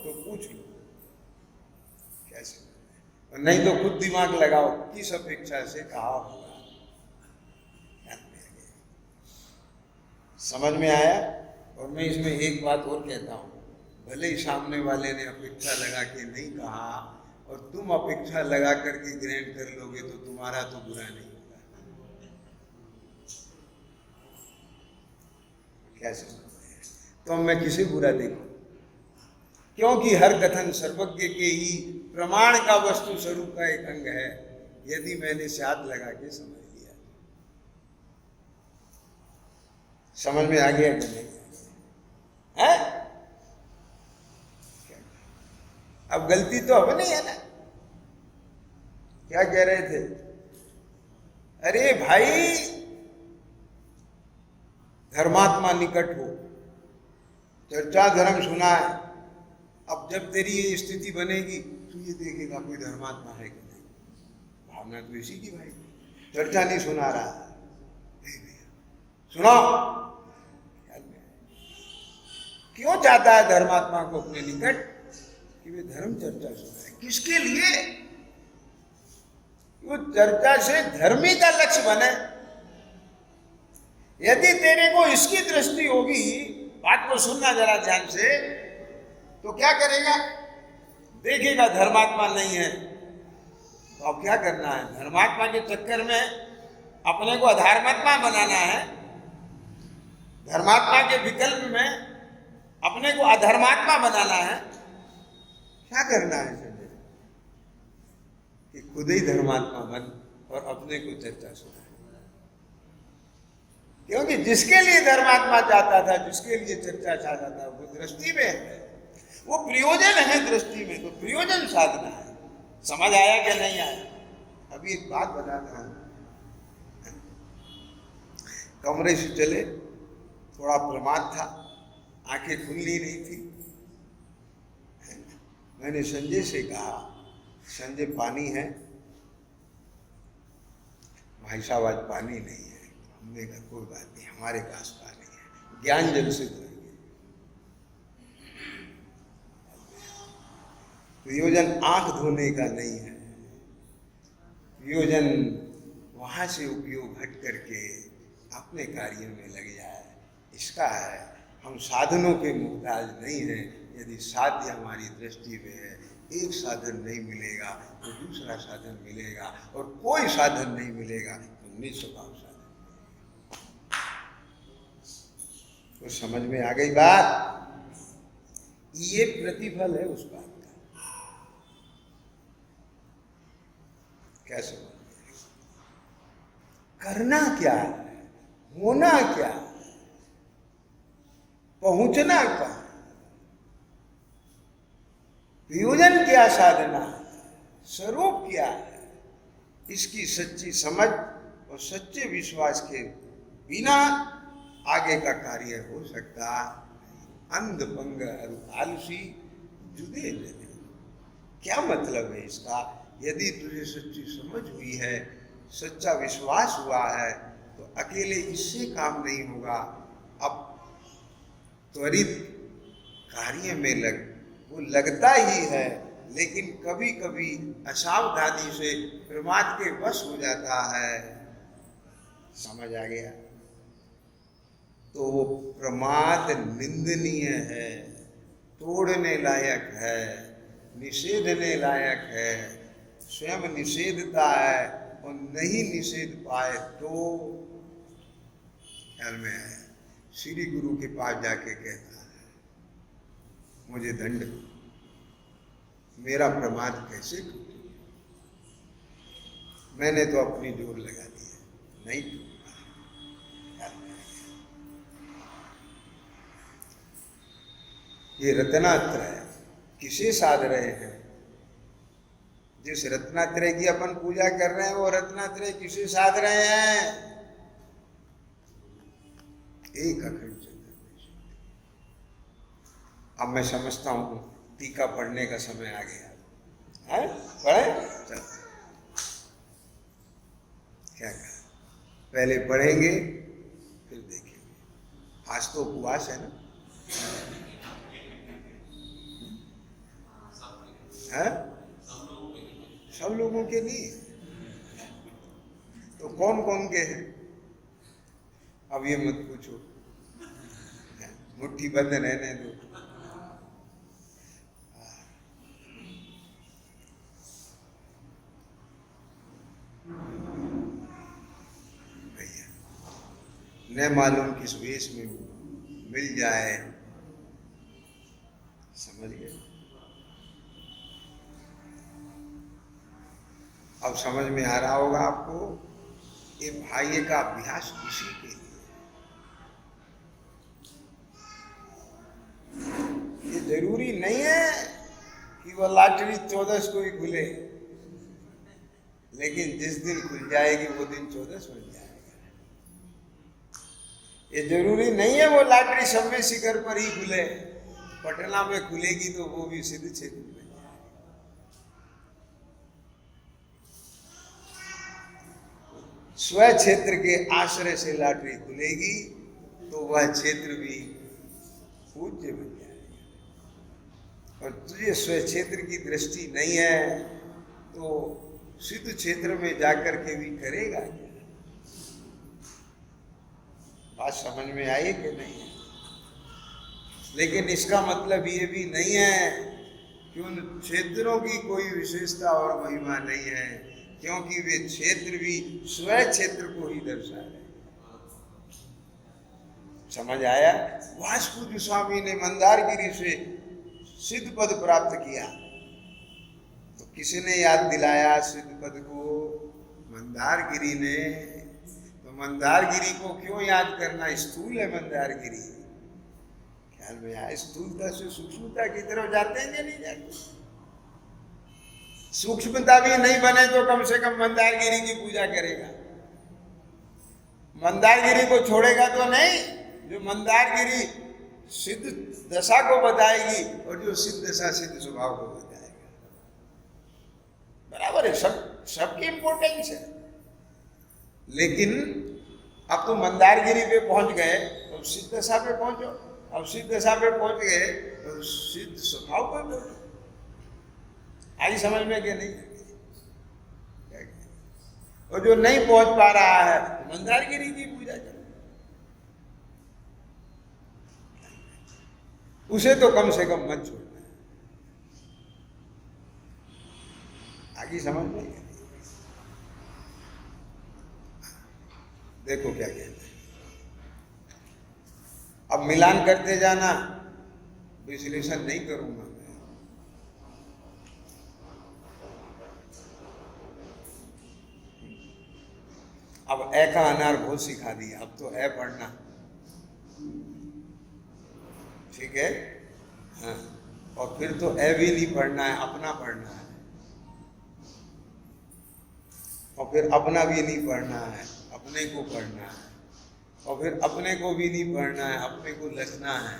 तो पूछ लो कैसे, नहीं तो खुद दिमाग लगाओ किस अपेक्षा से कहा होगा। समझ में आया? और मैं इसमें एक बात और कहता हूं, भले ही सामने वाले ने अपेक्षा लगा के नहीं कहा और तुम अपेक्षा लगा करके ग्रहण कर लोगे तो तुम्हारा तो बुरा नहीं होगा। क्या समझते हैं? तो मैं किसे बुरा देखूं? क्योंकि हर कथन सर्वज्ञ के ही प्रमाण का वस्तु स्वरूप का एक अंग है, यदि मैंने साथ लगा के समझ लिया। समझ में आ गया कि नहीं है? अब गलती तो अब नहीं है ना। क्या कह रहे थे? अरे भाई, धर्मात्मा निकट हो, चर्चा धर्म सुना है। अब जब तेरी ये स्थिति बनेगी तो ये देखेगा कोई धर्मात्मा है कि नहीं। भावना तो इसी की भाई, चर्चा नहीं सुना रहा है, सुनो। क्यों चाहता है धर्मात्मा को अपने निकट? कि वे धर्म चर्चा सुनाए। किसके लिए? वो चर्चा से धर्मी का लक्ष्य बने। यदि तेरे को इसकी दृष्टि होगी, बात को सुनना जरा ध्यान से, तो क्या करेगा? देखेगा धर्मात्मा नहीं है, तो अब क्या करना है? धर्मात्मा के चक्कर में अपने को अधर्मात्मा बनाना है, धर्मात्मा के विकल्प में अपने को अधर्मात्मा बनाना है। क्या करना है संजय? कि खुद ही धर्मात्मा बन और अपने को चर्चा सुना। क्योंकि जिसके लिए धर्मात्मा चाहता था, जिसके लिए चर्चा चाहता था, वो दृष्टि में है, वो प्रयोजन है दृष्टि में, तो प्रयोजन साधना है। समझ आया कि नहीं आया? अभी एक बात बताता हूं। कमरे से चले, थोड़ा प्रमाद था, आंखें खुली नहीं थी। मैंने संजय से कहा, संजय पानी है? भाई साहब आज पानी नहीं है। हमने कहा कोई बात नहीं, हमारे पास पानी है, ज्ञान जल से धोएंगे। प्रयोजन आंख धोने का नहीं है, प्रयोजन वहां से उपयोग हट करके अपने कार्यों में लग जाए, इसका है। हम साधनों के मुहताज नहीं हैं। यदि साध्य हमारी दृष्टि में है, एक साधन नहीं मिलेगा तो दूसरा साधन मिलेगा, और कोई साधन नहीं मिलेगा तो निष्प्रभाव साधन। तो समझ में आ गई बात? ये प्रतिफल है उस बात का। कैसे करना क्या है, होना क्या है, पहुंचना कहां, प्रयोजन क्या साधना है, स्वरूप क्या है, इसकी सच्ची समझ और सच्चे विश्वास के बिना आगे का कार्य हो सकता। अंध पंग आलसी जुदे जने। क्या मतलब है इसका? यदि तुझे सच्ची समझ हुई है, सच्चा विश्वास हुआ है, तो अकेले इससे काम नहीं होगा। अब त्वरित कार्य में वो लगता ही है, लेकिन कभी कभी असावधानी से प्रमाद के वश हो जाता है। समझ आ गया? तो वो प्रमाद निंदनीय है, तोड़ने लायक है, निषेधने लायक है, स्वयं निषेधता है और नहीं निषेध पाए तो ख्याल में आया, श्री गुरु के पास जाके कहता है मुझे दंड, मेरा प्रमाद कैसे टूटे, मैंने तो अपनी जोर लगा दी है, नहीं टूटा। ये रत्नात्रय किसे साध रहे हैं? जिस रत्नात्रय की अपन पूजा कर रहे हैं वो रत्नात्रय किसे साध रहे हैं? एक अखंड चैतन्य। अब मैं समझता हूं टीका पढ़ने का समय आ गया है, पढ़े? चल क्या कहा, पहले पढ़ेंगे फिर देखेंगे। आज तो उपवास है ना, है? सब लोगों के लिए, तो कौन कौन के हैं? अब ये मत पूछो, मुट्ठी बंद रहने दो। भैया न मालूम किस वेश में मिल जाए, समझ गए? अब समझ में आ रहा होगा आपको, ये भाई का अभ्यास इसी के लिए। ये जरूरी नहीं है कि वो लॉटरी 14 को ही खुले, लेकिन जिस दिन खुल जाएगी वो दिन 14 बन जाएगा। ये जरूरी नहीं है वो लॉटरी समय शिखर पर ही खुले, पटना में खुलेगी तो वो भी सिद्ध क्षेत्र में। स्व क्षेत्र के आश्रय से लॉटरी खुलेगी तो वह क्षेत्र भी पूज्य बन जाएगा। और तुझे स्व क्षेत्र की दृष्टि नहीं है तो सिद्ध क्षेत्र में जाकर के भी करेगा क्या? बात समझ में आई कि नहीं? लेकिन इसका मतलब ये भी नहीं है कि उन क्षेत्रों की कोई विशेषता और महिमा नहीं है, क्योंकि वे क्षेत्र भी स्व क्षेत्र को ही दर्शा रहे। समझ आया? वासुदेव स्वामी ने मंदारगिरी से सिद्ध पद प्राप्त किया तो किसने याद दिलाया सिद्ध पद को? मंदारगिरी ने। तो मंदारगिरी को क्यों याद करना? स्थूल है मंदारगिरी, ख्याल में आया? स्थूलता से सूक्ष्मता की तरफ जाते हैं या नहीं जाते? सूक्ष्मता भी नहीं बने तो कम से कम मंदारगिरी की पूजा करेगा। मंदारगिरी को छोड़ेगा तो नहीं, जो मंदारगिरी सिद्ध दशा को बताएगी और जो सिद्ध दशा सिद्ध स्वभाव को बताएगा। बराबर है, सबकी इंपॉर्टेंस है। लेकिन अब तो मंदारगिरी पे पहुंच गए तो सिद्ध दशा पे पहुंचो, अब सिद्ध दशा पे पहुंच गए तो सिद्ध स्वभाव पर पहुंचो। आई समझ में कि नहीं? और जो नहीं पहुंच पा रहा है तो मंदारगिरी की पूजा करो, उसे तो कम से कम मत छोड़ना। आगे समझ में? देखो क्या कहते हैं, अब मिलान करते जाना, विश्लेषण नहीं करूंगा। अब ए का अनार बहुत सिखा दिया, अब तो ए पढ़ना, ठीक है? हाँ, और फिर तो ए भी नहीं पढ़ना है, अपना पढ़ना है। और फिर अपना भी नहीं पढ़ना है, अपने को पढ़ना है। और फिर अपने को भी नहीं पढ़ना है, अपने को लिखना है।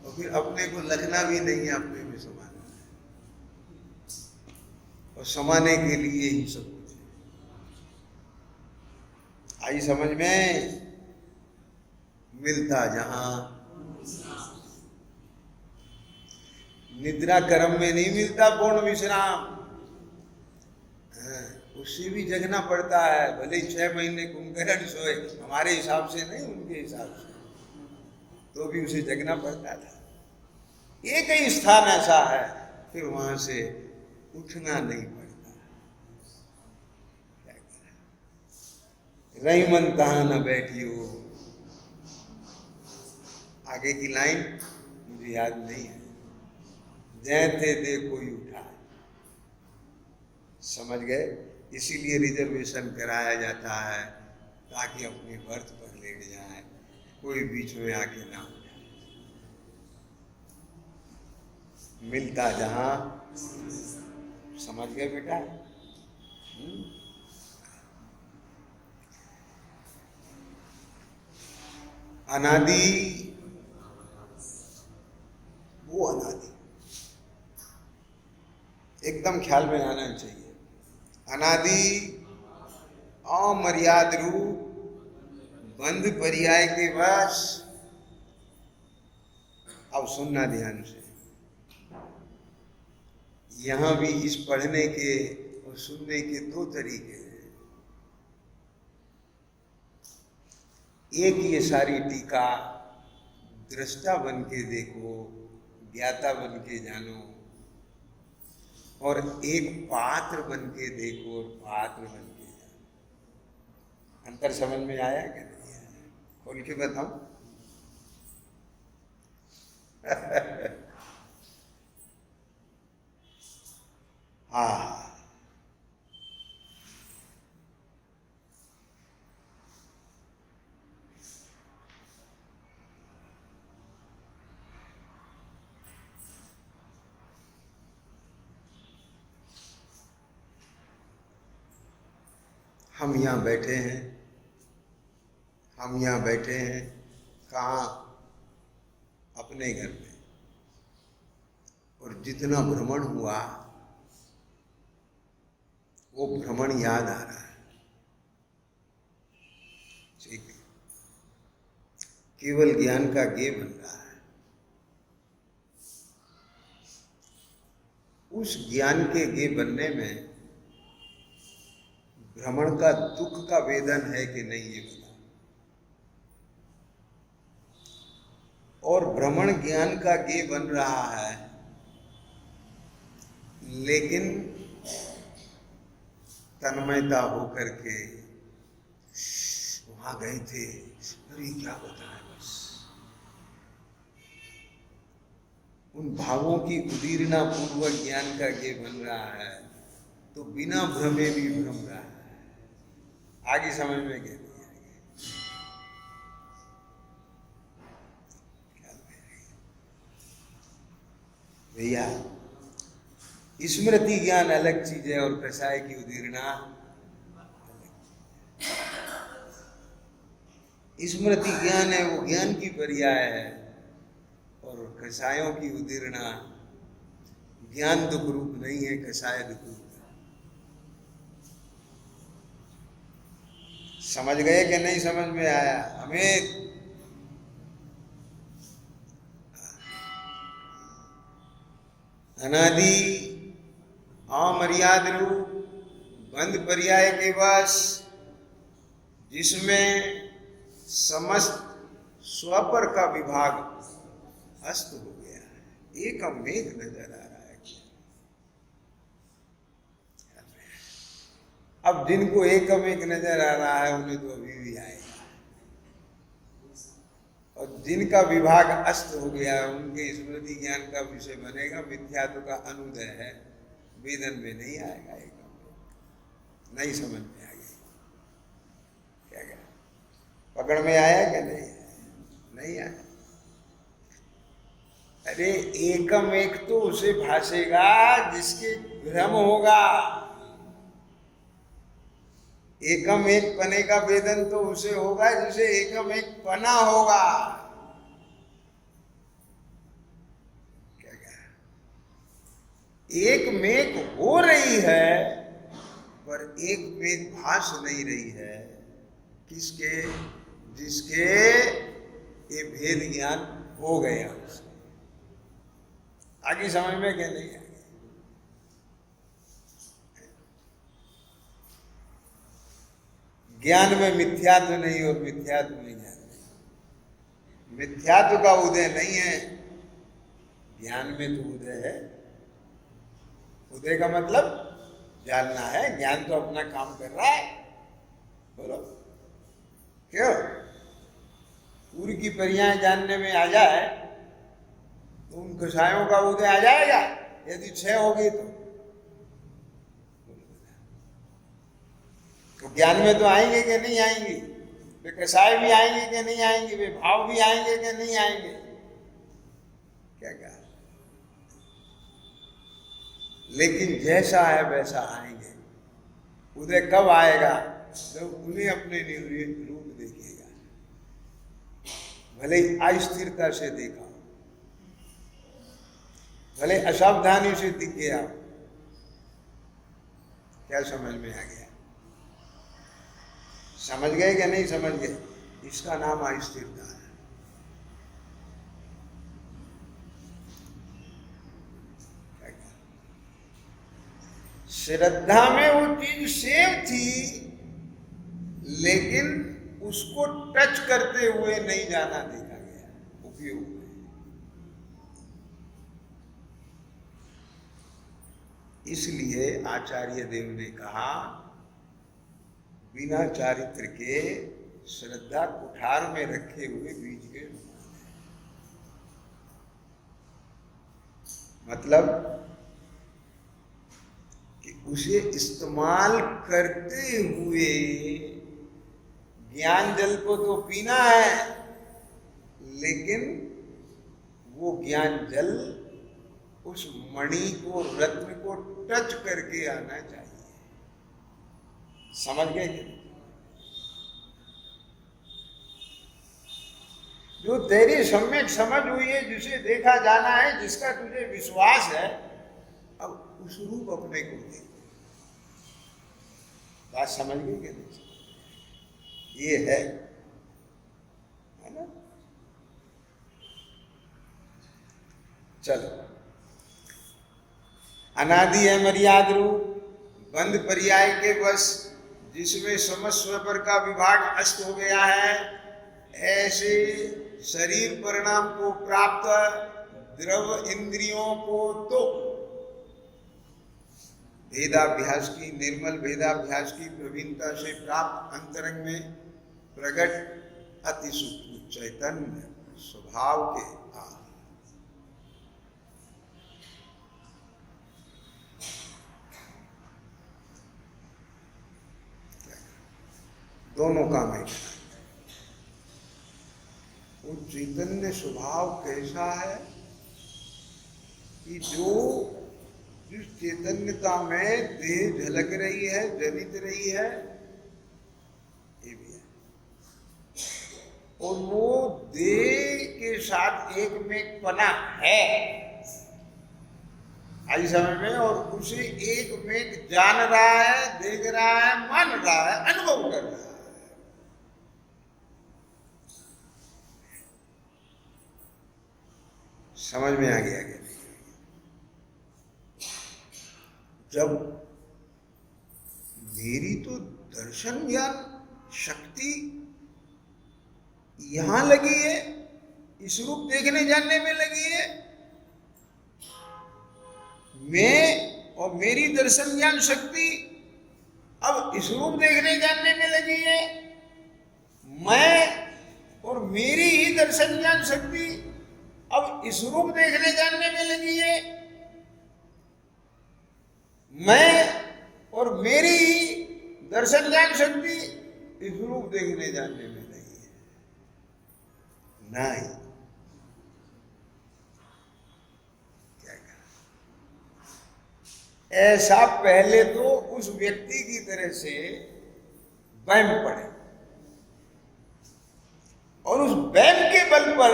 और फिर अपने को लिखना भी नहीं है, अपने में समाना है। और समाने के लिए ही सब कुछ है। आई समझ में? मिलता जहां निद्रा कर्म में नहीं मिलता पूर्ण विश्राम, उससे भी जगना पड़ता है। भले 6 महीने कुंभकर्ण सोए, हमारे हिसाब से नहीं, उनके हिसाब से, तो भी उसे जगना पड़ता था। एक ही स्थान ऐसा है फिर वहां से उठना नहीं पड़ता। रही मन तहां न बैठियो। आगे की लाइन मुझे याद नहीं है। जय थे दे कोई उठा। समझ गए? इसीलिए रिजर्वेशन कराया जाता है ताकि अपने बर्थ पर लेट जाए, कोई बीच में आके ना हो जाए। मिलता जहां, समझ गए बेटा? अनादि, वो अनादि एकदम ख्याल में आना चाहिए। अनादि अमर्याद रूप बंध पर्याय के वश। अब सुनना ध्यान से, यहां भी इस पढ़ने के और सुनने के दो तरीके हैं। एक ये सारी टीका दृष्टा बन के देखो, ज्ञाता बन के जानो, और एक पात्र बन के देखो और पात्र बन के जानो। अंतर समझ में आया क्या नहीं आया? खोल के बताओ। हाँ, हम यहाँ बैठे हैं, हम यहाँ बैठे हैं कहाँ? अपने घर में। और जितना भ्रमण हुआ वो भ्रमण याद आ रहा है। ठीक है, केवल ज्ञान का गे बन रहा है। उस ज्ञान के गे बनने में भ्रमण का दुख का वेदन है कि नहीं, ये बता। और भ्रमण ज्ञान का गे बन रहा है, लेकिन तन्मयता होकर के वहां गए थे, अरे क्या बताएं, बस उन भावों की उदीरना पूर्वक ज्ञान का गे बन रहा है, तो बिना भ्रमे भी भ्रम रहा है। आगे समझ में क्या नहीं आएगी? भैया, स्मृति ज्ञान अलग चीज है और कसाय की उदीरना। स्मृति ज्ञान है, वो ज्ञान की पर्याय है, और कसायों की उदीरना। ज्ञान दुख रूप नहीं है, कसाय दुख रूप है। समझ गए कि नहीं समझ में आया? अमित, अनादि अमर्याद रूप बंध पर्याय के वश, जिसमें समस्त स्वपर का विभाग अस्त हो गया है, एकम एक नजर आ रहा है। अब जिनको एकम एक नजर आ रहा है उन्हें तो अभी भी आएगा, और जिनका विभाग अस्त हो गया है उनके स्मृति ज्ञान का विषय बनेगा। मिथ्यात्व का अनुदय है, वेदन में नहीं आएगा। एकम नहीं समझ में आ गई क्या? क्या पकड़ में आया क्या? नहीं नहीं आया। अरे एकम एक तो उसे भाषेगा जिसके भ्रम होगा। एकम एक पने का वेदन तो उसे होगा जिसे एकम एक पना होगा। क्या क्या? एक मेघ हो रही है पर एक मेघ भास नहीं रही है। किसके? जिसके ये भेद ज्ञान हो गया उसको। आगे समझ में क्या नहीं है? ज्ञान में मिथ्यात्व नहीं और मिथ्यात्व में ज्ञान नहीं। मिथ्यात्व का उदय नहीं है, ज्ञान में तो उदय है। उदय का मतलब जानना है, ज्ञान तो अपना काम कर रहा है। बोलो क्यों? पूरी की परियां जानने में आ जाए तो उन कषायों का उदय आ जाएगा। यदि 6 होगी तो ज्ञान में तो आएंगे कि नहीं आएंगे? वे कषाय भी आएंगे कि नहीं आएंगे? वे भाव भी आएंगे कि नहीं आएंगे? क्या कहा? लेकिन जैसा है वैसा आएंगे। उदय कब आएगा? जब उन्हें अपने रूप देखेगा, भले ही अस्थिरता से देखा, भले असावधानी से दिख गया। क्या समझ में आ गया? समझ गए कि नहीं समझ गए? इसका नाम अस्थिरता है। श्रद्धा में वो चीज सेव थी, लेकिन उसको टच करते हुए नहीं जाना देखा गया उपयोग में। इसलिए आचार्य देव ने कहा, बिना चारित्र के श्रद्धा कुठार में रखे हुए बीज के समान है। मतलब कि उसे इस्तेमाल करते हुए ज्ञान जल को तो पीना है, लेकिन वो ज्ञान जल उस मणि को, रत्न को टच करके आना चाहिए। समझ गए? जो तेरी सम्यक समझ हुई है, जिसे देखा जाना है, जिसका तुझे विश्वास है, अब उस रूप अपने को दे। बात समझ गई कि नहीं? ये है ना? चलो, अनादि है मर्याद रूप, बंद पर्याय के बस, जिसमें समस्त स्वपर का विभाग अस्त हो गया है, ऐसे शरीर परिणाम को प्राप्त द्रव इंद्रियों को तो भेदाभ्यास की, निर्मल भेदाभ्यास की प्रवीणता से प्राप्त अंतरंग में प्रकट अति सूक्ष्म चैतन्य स्वभाव के दोनों काम है। वो चैतन्य स्वभाव कैसा है कि जिस चैतन्यता में देह झलक रही है, जनित रही है, ये भी है। और वो देह के साथ एक में पना है आई समय में, और उसे एक में जान रहा है, देख रहा है, मान रहा है, अनुभव कर रहा है। समझ में आ गया क्या? जब मेरी तो दर्शन ज्ञान शक्ति यहां लगी है, इस रूप देखने जानने में लगी है, मैं और मेरी दर्शन ज्ञान शक्ति अब इस रूप देखने जानने में लगी है, मैं और मेरी ही दर्शन ज्ञान शक्ति अब इस रूप देखने जानने में लगी है, मैं और मेरी ही दर्शन ज्ञान शक्ति इस रूप देखने जानने में लगी है। नहीं, क्या कहा? ऐसा पहले तो उस व्यक्ति की तरह से वहम पड़े, और उस वहम के बल पर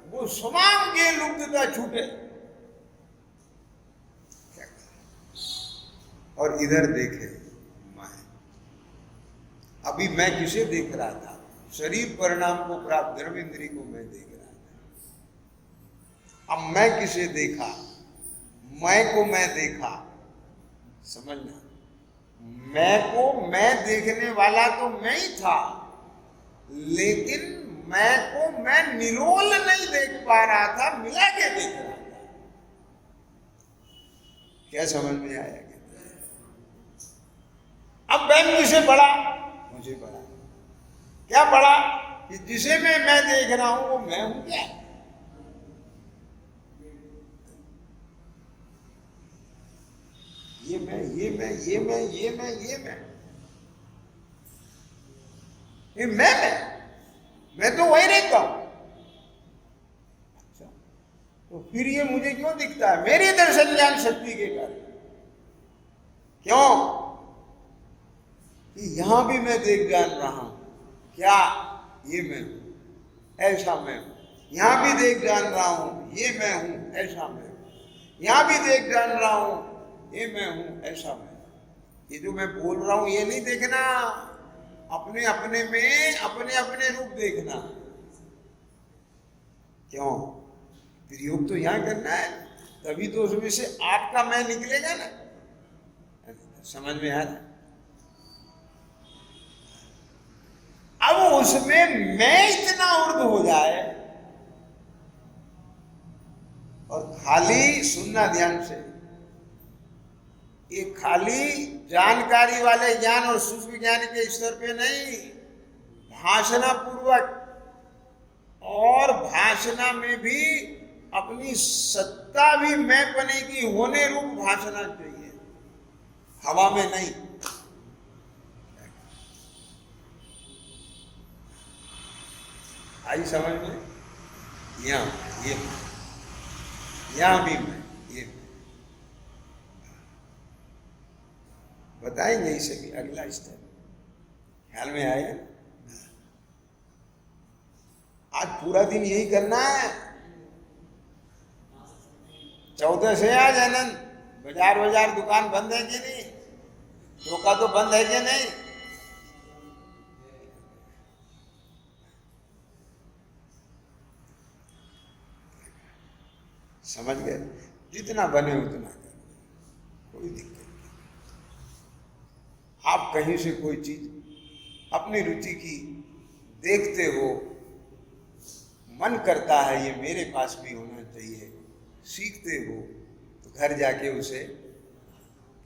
वो समाम के लुप्तता छूटे। और इधर देखे, मैं अभी मैं किसे देख रहा था? शरीर परिणाम को प्राप्त द्रव्येंद्रिय को मैं देख रहा था। अब मैं किसे देखा? मैं को मैं देखा। समझना, मैं को मैं देखने वाला तो मैं ही था, लेकिन मैं को मैं निरोल नहीं देख पा रहा था, मिला के देख रहा था। क्या समझ में आया? अब वहम किसे बढ़ा? मुझे बढ़ा। क्या पढ़ा कि जिसे मैं देख रहा हूं वो मैं हूं क्या? ये मैं, ये मैं, ये मैं, ये मैं, ये मैं, ये मैं तो वही रहता हूं। अच्छा, तो फिर ये मुझे क्यों दिखता है? मेरी दर्शन ज्ञान शक्ति के कारण। क्यों? कि यहां भी मैं देख जान रहा हूं क्या ये मैं हूं, ऐसा मैं हूं। यहां भी देख जान रहा हूं ये मैं हूं, ऐसा मैं हूं। यहां भी देख जान रहा हूं ये मैं हूं, ऐसा मैं हूं। ये जो मैं बोल रहा हूं ये नहीं देखना, अपने अपने में अपने अपने रूप देखना। क्यों? प्रयोग तो यहां करना है, तभी तो उसमें से आपका मैं निकलेगा ना। समझ में आ रहा? अब उसमें मैं इतना उर्द हो जाए और खाली सुनना ध्यान से, ये खाली जानकारी वाले ज्ञान और सूक्ष्म ज्ञान के स्तर पे नहीं, भाषणा पूर्वक, और भाषणा में भी अपनी सत्ता भी मैं पने की होने रूप भाषणा चाहिए, हवा में नहीं। आई समझ में? यहां भी मैं, ये बताएंगे इसे भी अगला स्टेप। ख्याल में आया? आज पूरा दिन यही करना है। 14 से आज आनंद बाजार दुकान बंद है कि नहीं? धोखा तो बंद है कि नहीं? समझ गए? जितना बने उतना करो, कोई दिक्कत नहीं। आप कहीं से कोई चीज अपनी रुचि की देखते हो, मन करता है ये मेरे पास भी होना चाहिए, सीखते हो, तो घर जाके उसे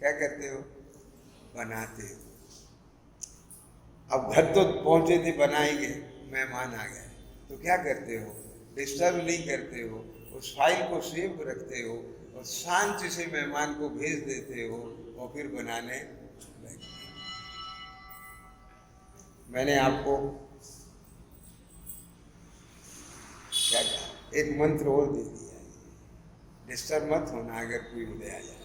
क्या करते हो? बनाते हो। अब घर तो पहुंचे थे, बनाएंगे, मेहमान आ गए, तो क्या करते हो? डिस्टर्ब नहीं करते हो, उस फाइल को सेव रखते हो और शांति से मेहमान को भेज देते हो और फिर बनाने लगते। मैंने आपको क्या कहा? एक मंत्र और दे दिया, डिस्टर्ब मत होना अगर कोई उदय आ जाए।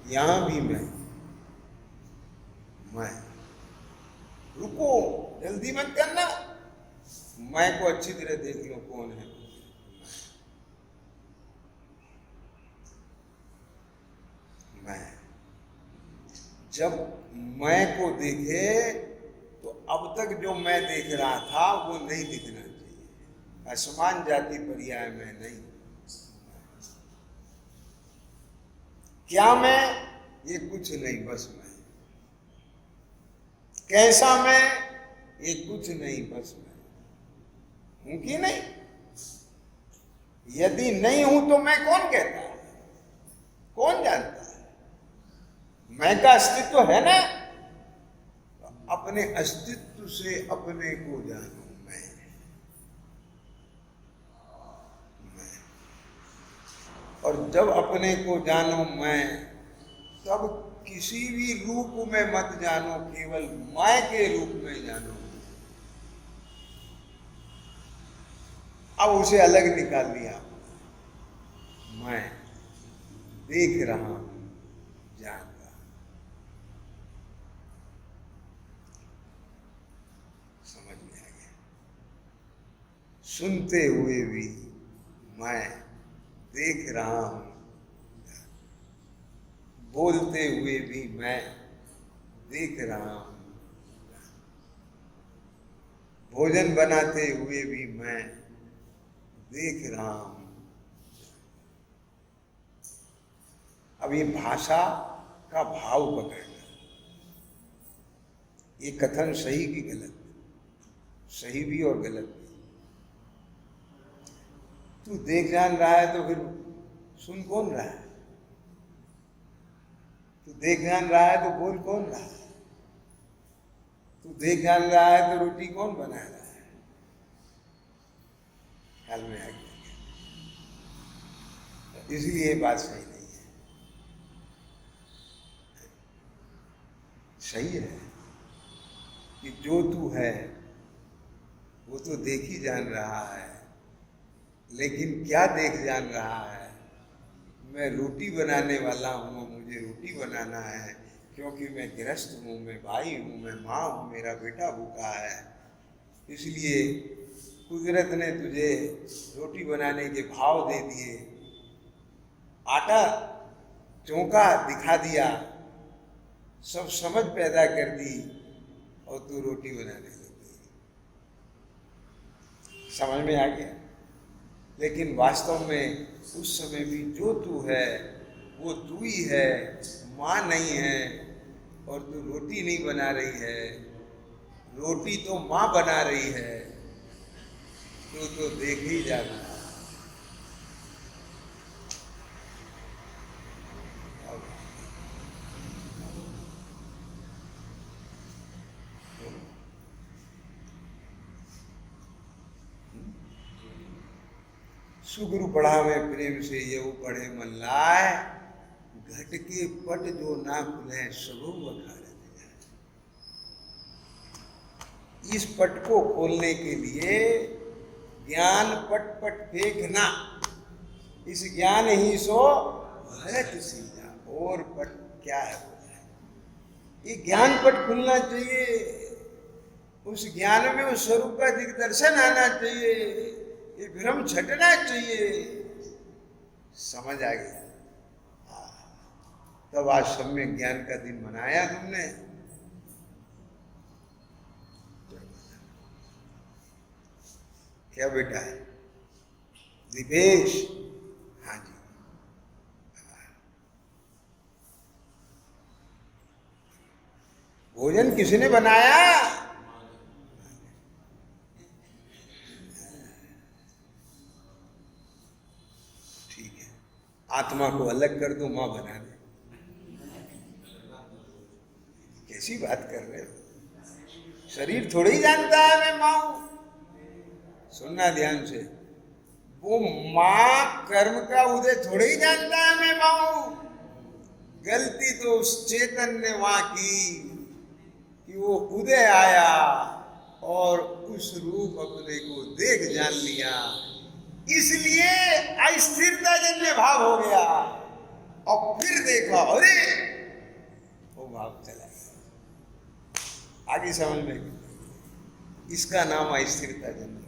यहां भी मैं रुको, जल्दी मत करना, मैं को अच्छी तरह देख लो कौन है। मैं जब मैं को देखे तो अब तक जो मैं देख रहा था वो नहीं दिखना चाहिए। असमान जाति पर्याय मैं नहीं। क्या मैं? ये कुछ नहीं, बस मैं। कैसा मैं? ये कुछ नहीं, बस मैं हूं कि नहीं? यदि नहीं हूं तो मैं कौन कहता है? कौन जानता है? मैं का अस्तित्व है ना? अपने अस्तित्व से अपने को जानो। मैं और जब अपने को जानो मैं, तब किसी भी रूप में मत जानो, केवल मैं के रूप में जानो। अब उसे अलग निकाल लिया, मैं देख रहा हूं, जान रहा। समझ में आ गया? सुनते हुए भी मैं देख रहा हूं, बोलते हुए भी मैं देख रहा हूं, भोजन बनाते हुए भी मैं देख रहा हूं। अब ये भाषा का भाव पकड़ना, ये कथन सही कि गलत? सही भी और गलत भी। तू देख जान रहा है तो फिर सुन कौन रहा है? तू देख जान रहा है तो बोल कौन रहा है? तू देख जान रहा है तो रोटी कौन बना रहा है? ख्याल में आ गया? इसलिए ये बात सही नहीं है। सही है कि जो तू है वो तो देख ही जान रहा है, लेकिन क्या देख जान रहा है? मैं रोटी बनाने वाला हूँ, मुझे रोटी बनाना है, क्योंकि मैं गृहस्थ हूँ, मैं भाई हूँ, मैं माँ हूँ, मेरा बेटा भूखा है, इसलिए कुदरत ने तुझे रोटी बनाने के भाव दे दिए, आटा चौंका दिखा दिया, सब समझ पैदा कर दी और तू रोटी बनाने लगी। समझ में आ गया? लेकिन वास्तव में उस समय भी जो तू है वो तू ही है, माँ नहीं है। और तू रोटी नहीं बना रही है, रोटी तो माँ बना रही है, तू तो देख ही जाना। सुगुरु पढ़ावे प्रेम से यऊ पढ़े मन लाए, घट के पट जो ना खुले सबो बखारे जाए। इस पट को खोलने के लिए ज्ञान पट पट फेंकना, इस ज्ञान ही सो भरत सीजा, और पट क्या है बोला? ये ज्ञान पट खुलना चाहिए, उस ज्ञान में उस स्वरूप का दिग्दर्शन आना चाहिए, ये भ्रम छटना चाहिए। समझ आ गया? तब आज सम्यक ज्ञान का दिन मनाया तुमने। क्या बेटा है? दिपेश? हाँ जी। भोजन किसने बनाया? आत्मा को अलग कर दो, मां बना दे। कैसी बात कर रहे हो? शरीर थोड़ी ही जानता है मैं मां हूं। सुनना ध्यान से, वो मां कर्म का उदय थोड़े ही जानता है मैं मां हूं। गलती तो उस चेतन ने वहां की कि वो उदय आया और उस रूप अपने को देख जान लिया, इसलिए अस्थिरता जन्य भाव हो गया। और फिर देखा, अरे वो भाव चला गया। आगे समझ में, इसका नाम अस्थिरता जन्य।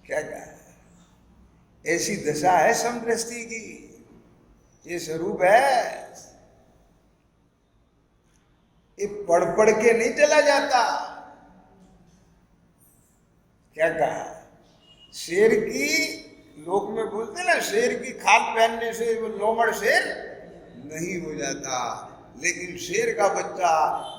क्या कहा? ऐसी दशा है समदृष्टि की, ये स्वरूप है। ये पढ़ पढ़ के नहीं चला जाता। क्या कहा? शेर की, लोक में बोलते ना, शेर की खाल पहनने से वो लोमड़ शेर नहीं हो जाता, लेकिन शेर का बच्चा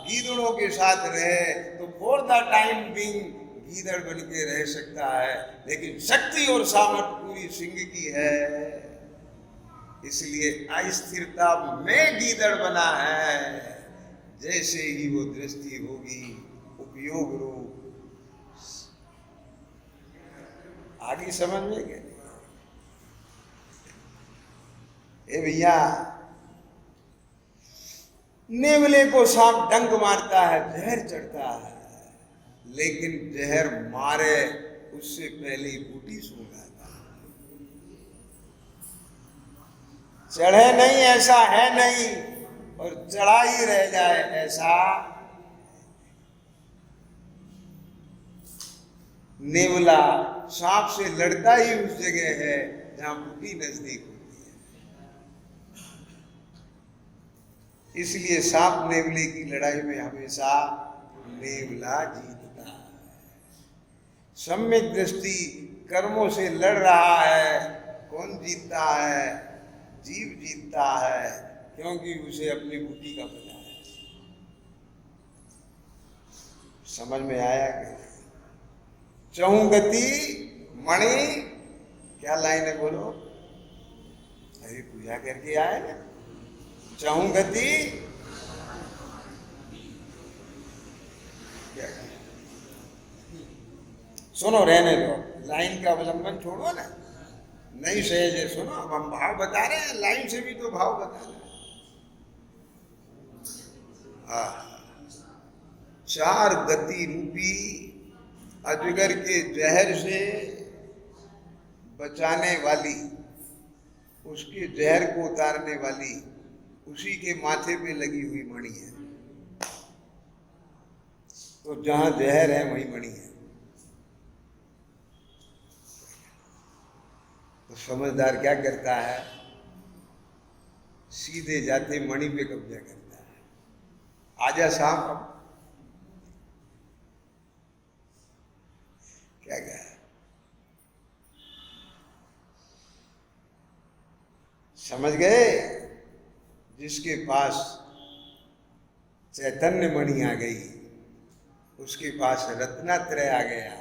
गीदड़ों के साथ रहे तो फॉर द टाइम बीइंग गीदड़ बन के रह सकता है, लेकिन शक्ति और सामर्थ्य पूरी सिंह की है। इसलिए अस्थिरता में गीदड़ बना है। जैसे ही वो दृष्टि होगी उपयोग रूप, आगे समझ में गए? ए भैया, नेवले को सांप डंक मारता है, जहर चढ़ता है, लेकिन जहर मारे उससे पहले बूटी सूंघ आता है। चढ़े नहीं ऐसा है नहीं, और चढ़ा ही रह जाए ऐसा। नेवला सांप से लड़ता ही उस जगह है जहां बूटी नजदीक होती है। इसलिए सांप नेवले की लड़ाई में हमेशा नेवला जीतता है। सम्यक दृष्टि कर्मों से लड़ रहा है, कौन जीतता है? जीव जीतता है, क्योंकि उसे अपनी बुद्धि का पता है। समझ में आया क्या? चहुगति मणि, क्या लाइन है बोलो? अरे पूजा करके आए ना। चहुगति क्या, सुनो, रहने दो, लाइन का अवलंबन छोड़ो ना, नहीं सहज है। सुनो, अब हम भाव बता रहे हैं, लाइन से भी तो भाव बता रहे हैं। चार गति रूपी अजगर के जहर से बचाने वाली, उसके जहर को उतारने वाली, उसी के माथे पे लगी हुई मणि है। तो जहां जहर है वहीं मणि है। तो समझदार क्या करता है? सीधे जाते मणि पे कब्जा करता है। आजा सांप, अब क्या कहा? समझ गए? जिसके पास चैतन्य मणि आ गई, उसके पास रत्नात्रय आ गया,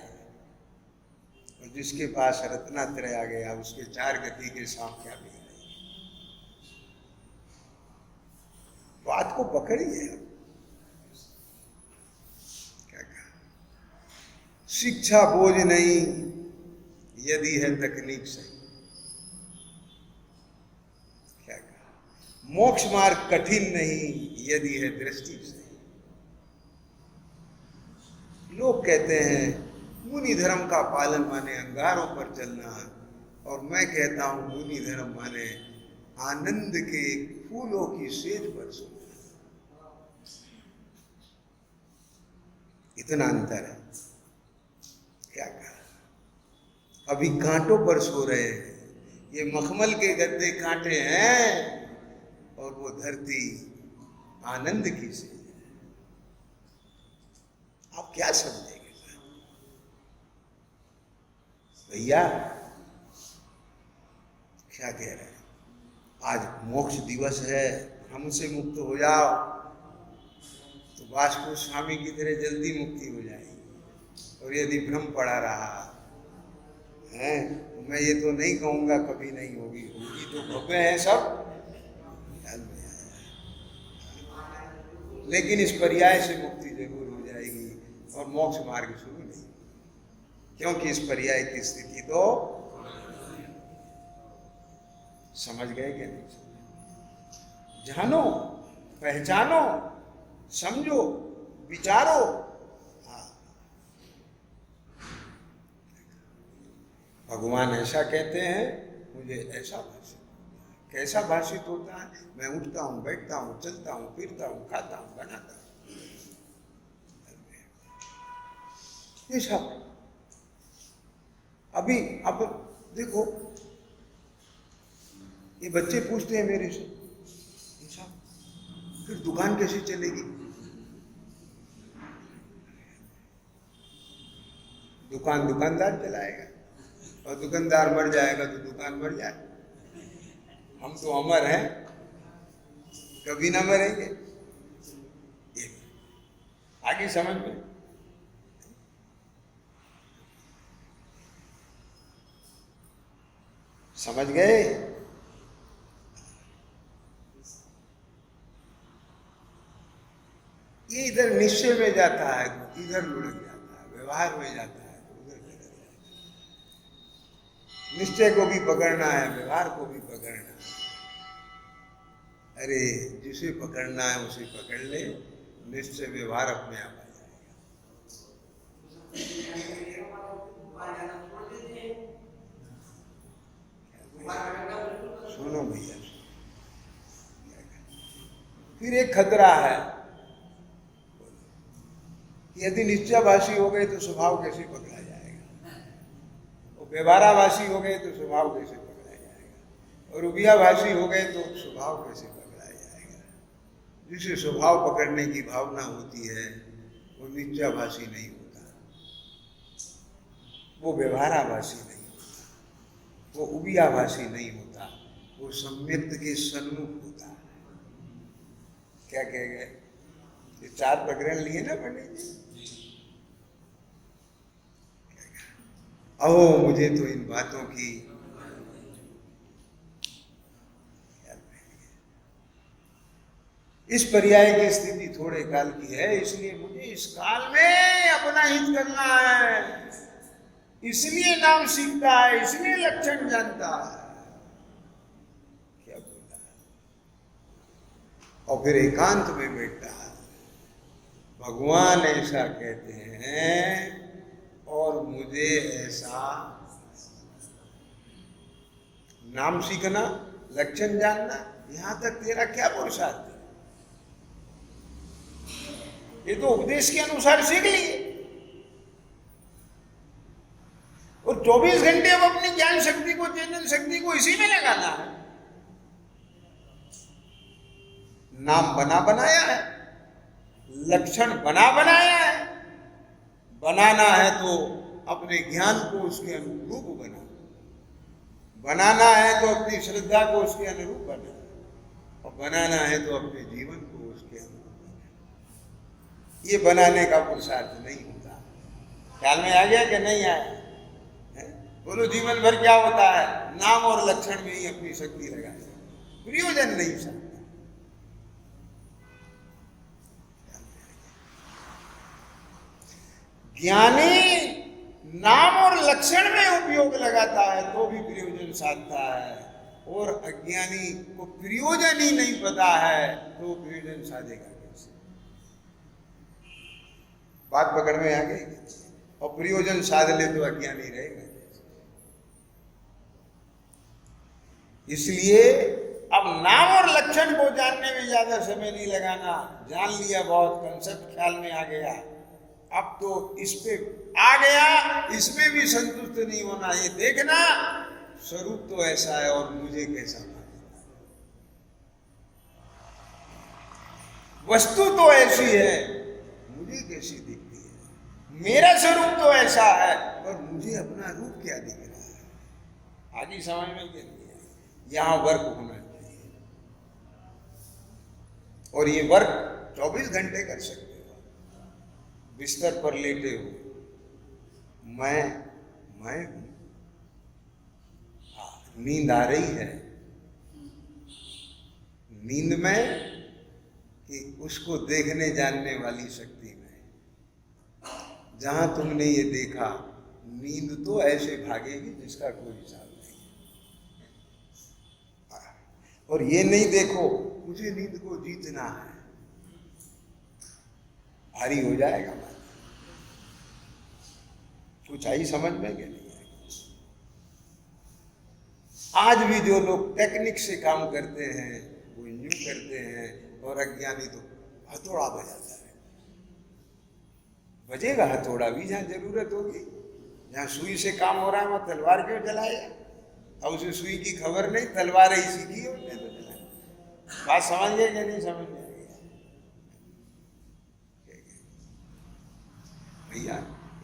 और जिसके पास रत्नात्रय आ गया उसके चार गति के सांप क्या बिगड़े। बात को पकड़िए। क्या कहा? शिक्षा बोझ नहीं यदि है तकनीक सही। क्या कहा? मोक्ष मार्ग कठिन नहीं यदि है दृष्टि सही। लोग कहते हैं मुनि धर्म का पालन माने अंगारों पर चलना, और मैं कहता हूं मुनि धर्म माने आनंद के फूलों की सेज पर सोना। इतना अंतर है। क्या कहा? अभी कांटों पर सो रहे हैं, ये मखमल के गद्दे कांटे हैं, और वो धरती आनंद की सेज है। आप क्या समझेंगे भैया? क्या कह रहे हैं? आज मोक्ष दिवस है, हमसे मुक्त हो जाओ, तो वाष्पो स्वामी की तरह जल्दी मुक्ति हो जाएगी। और यदि भ्रम पड़ा रहा है, तो मैं ये तो नहीं कहूंगा कभी नहीं होगी, होगी तो भव्य है सब, ख्याल में आया। लेकिन इस पर्याय से मुक्ति जरूर हो जाएगी, और मोक्ष मार्ग शुरू नहीं, क्योंकि इस पर्याय की स्थिति तो समझ गए कि नहीं? जानो, पहचानो, समझो, विचारो। भगवान ऐसा कहते हैं, मुझे ऐसा भाषित होता है। कैसा भाषित होता है? मैं उठता हूं, बैठता हूं, चलता हूं, फिरता हूं, खाता हूं, बनाता हूं, ऐसा। अभी अब देखो, ये बच्चे पूछते हैं मेरे से, फिर दुकान कैसे चलेगी? दुकान दुकानदार चलाएगा, और दुकानदार मर जाएगा तो दुकान मर जाए। हम तो अमर हैं, कभी ना मरेंगे। आगे समझ में? समझ गए? ये इधर निश्चय में जाता है, इधर लुढ़क जाता है, व्यवहार में जाता है, उधर निकल जाता है। निश्चय को भी पकड़ना है, व्यवहार को भी पकड़ना है। अरे जिसे पकड़ना है उसे पकड़ ले, निश्चय व्यवहार अपने आप आ जाएगा। सुनो भैया, फिर एक खतरा है, यदि निश्चयभाषी हो गए तो स्वभाव कैसे पकड़ा जाएगा, और व्यवहाराभाषी हो गए तो स्वभाव कैसे पकड़ा जाएगा, और उभयाभाषी हो गए तो स्वभाव कैसे पकड़ा जाएगा। जिसे स्वभाव पकड़ने की भावना होती है वो निश्चयभाषी नहीं होता, वो व्यवहाराभाषी नहीं होता, वो उभयाभाषी नहीं होता, वो सम्यक्त के सन्मुख होता है। क्या कह गए? ये चार प्रकरण लिए ना पंडित जी। अहो मुझे तो इन बातों की इस पर्याय की स्थिति थोड़े काल की है, इसलिए मुझे इस काल में अपना हित करना है, इसलिए नाम सीखता है, इसलिए लक्षण जानता है। क्या बोला? और फिर एकांत में बैठता है। भगवान ऐसा कहते हैं और मुझे ऐसा नाम सीखना, लक्षण जानना, यहां तक तेरा क्या पुरुषार्थ है? ये तो उपदेश के अनुसार सीख लिए और 24 घंटे अब अपनी ज्ञान शक्ति को, चेतन शक्ति को इसी में लगाना है। नाम बना बनाया है, लक्षण बना बनाया है। बनाना है तो अपने ज्ञान को उसके अनुरूप बना, बनाना है तो अपनी श्रद्धा को उसके अनुरूप बना, और बनाना है तो अपने जीवन को उसके अनुरूप बना। ये बनाने का पुरुषार्थ नहीं होता। ख्याल में आ गया कि नहीं आया? बोलो जीवन भर क्या होता है? नाम और लक्षण में ही अपनी शक्ति लगाए, प्रयोजन नहीं सकता। ज्ञानी नाम और लक्षण में उपयोग लगाता है तो भी प्रयोजन साधता है, और अज्ञानी को प्रयोजन ही नहीं पता है तो प्रयोजन साधेगा कैसे? बात पकड़ में आ गई? और प्रयोजन साध ले तो अज्ञानी रहेगा। इसलिए अब नाम और लक्षण को जानने में ज्यादा समय नहीं लगाना। जान लिया, बहुत कंसेप्ट ख्याल में आ गया, अब तो इस पे आ गया, इसमें भी संतुष्ट नहीं होना। ये देखना स्वरूप तो ऐसा है और मुझे कैसा मानना, वस्तु तो ऐसी है, मुझे कैसी दिखती है, मेरा स्वरूप तो ऐसा है और मुझे अपना रूप क्या दिख रहा है। आगे समझ में क्या? यहां वर्क होना चाहिए, और ये वर्क 24 घंटे कर सकते हो। बिस्तर पर लेटे हो, मैं हूं, नींद आ रही है, नींद में कि उसको देखने जानने वाली शक्ति में। जहां तुमने ये देखा, नींद तो ऐसे भागेगी जिसका कोई हिसाब नहीं। और ये नहीं देखो मुझे नींद को जीतना है, भारी हो जाएगा। कुछ आई समझ में कि नहीं आएगा? आज भी जो लोग टेक्निक से काम करते हैं वो यूं करते हैं, और अज्ञानी तो हथौड़ा बजाता है। बजेगा हथौड़ा भी जहां जरूरत होगी, जहां सुई से काम हो रहा है वहां तलवार क्यों चलाएगा? अब उसे सुई की खबर नहीं, तलवार ही सीखी है उसने तो चला। बात समझ गए कि नहीं समझ में? भैया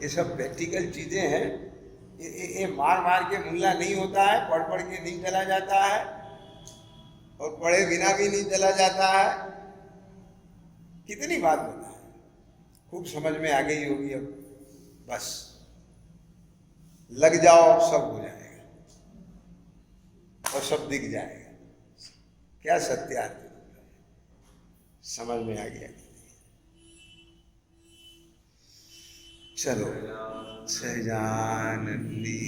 ये सब प्रैक्टिकल चीजें हैं। ये मार मार के मुल्ला नहीं होता है, पढ़ पढ़ के नहीं चला जाता है, और पढ़े बिना भी नहीं चला जाता है। कितनी बात बता है, खूब समझ में आ गई होगी। अब बस लग जाओ, सब हो जाएगा और सब दिख जाएगा। क्या सत्यार्थ समझ में आ गया? चलो सहजानंदी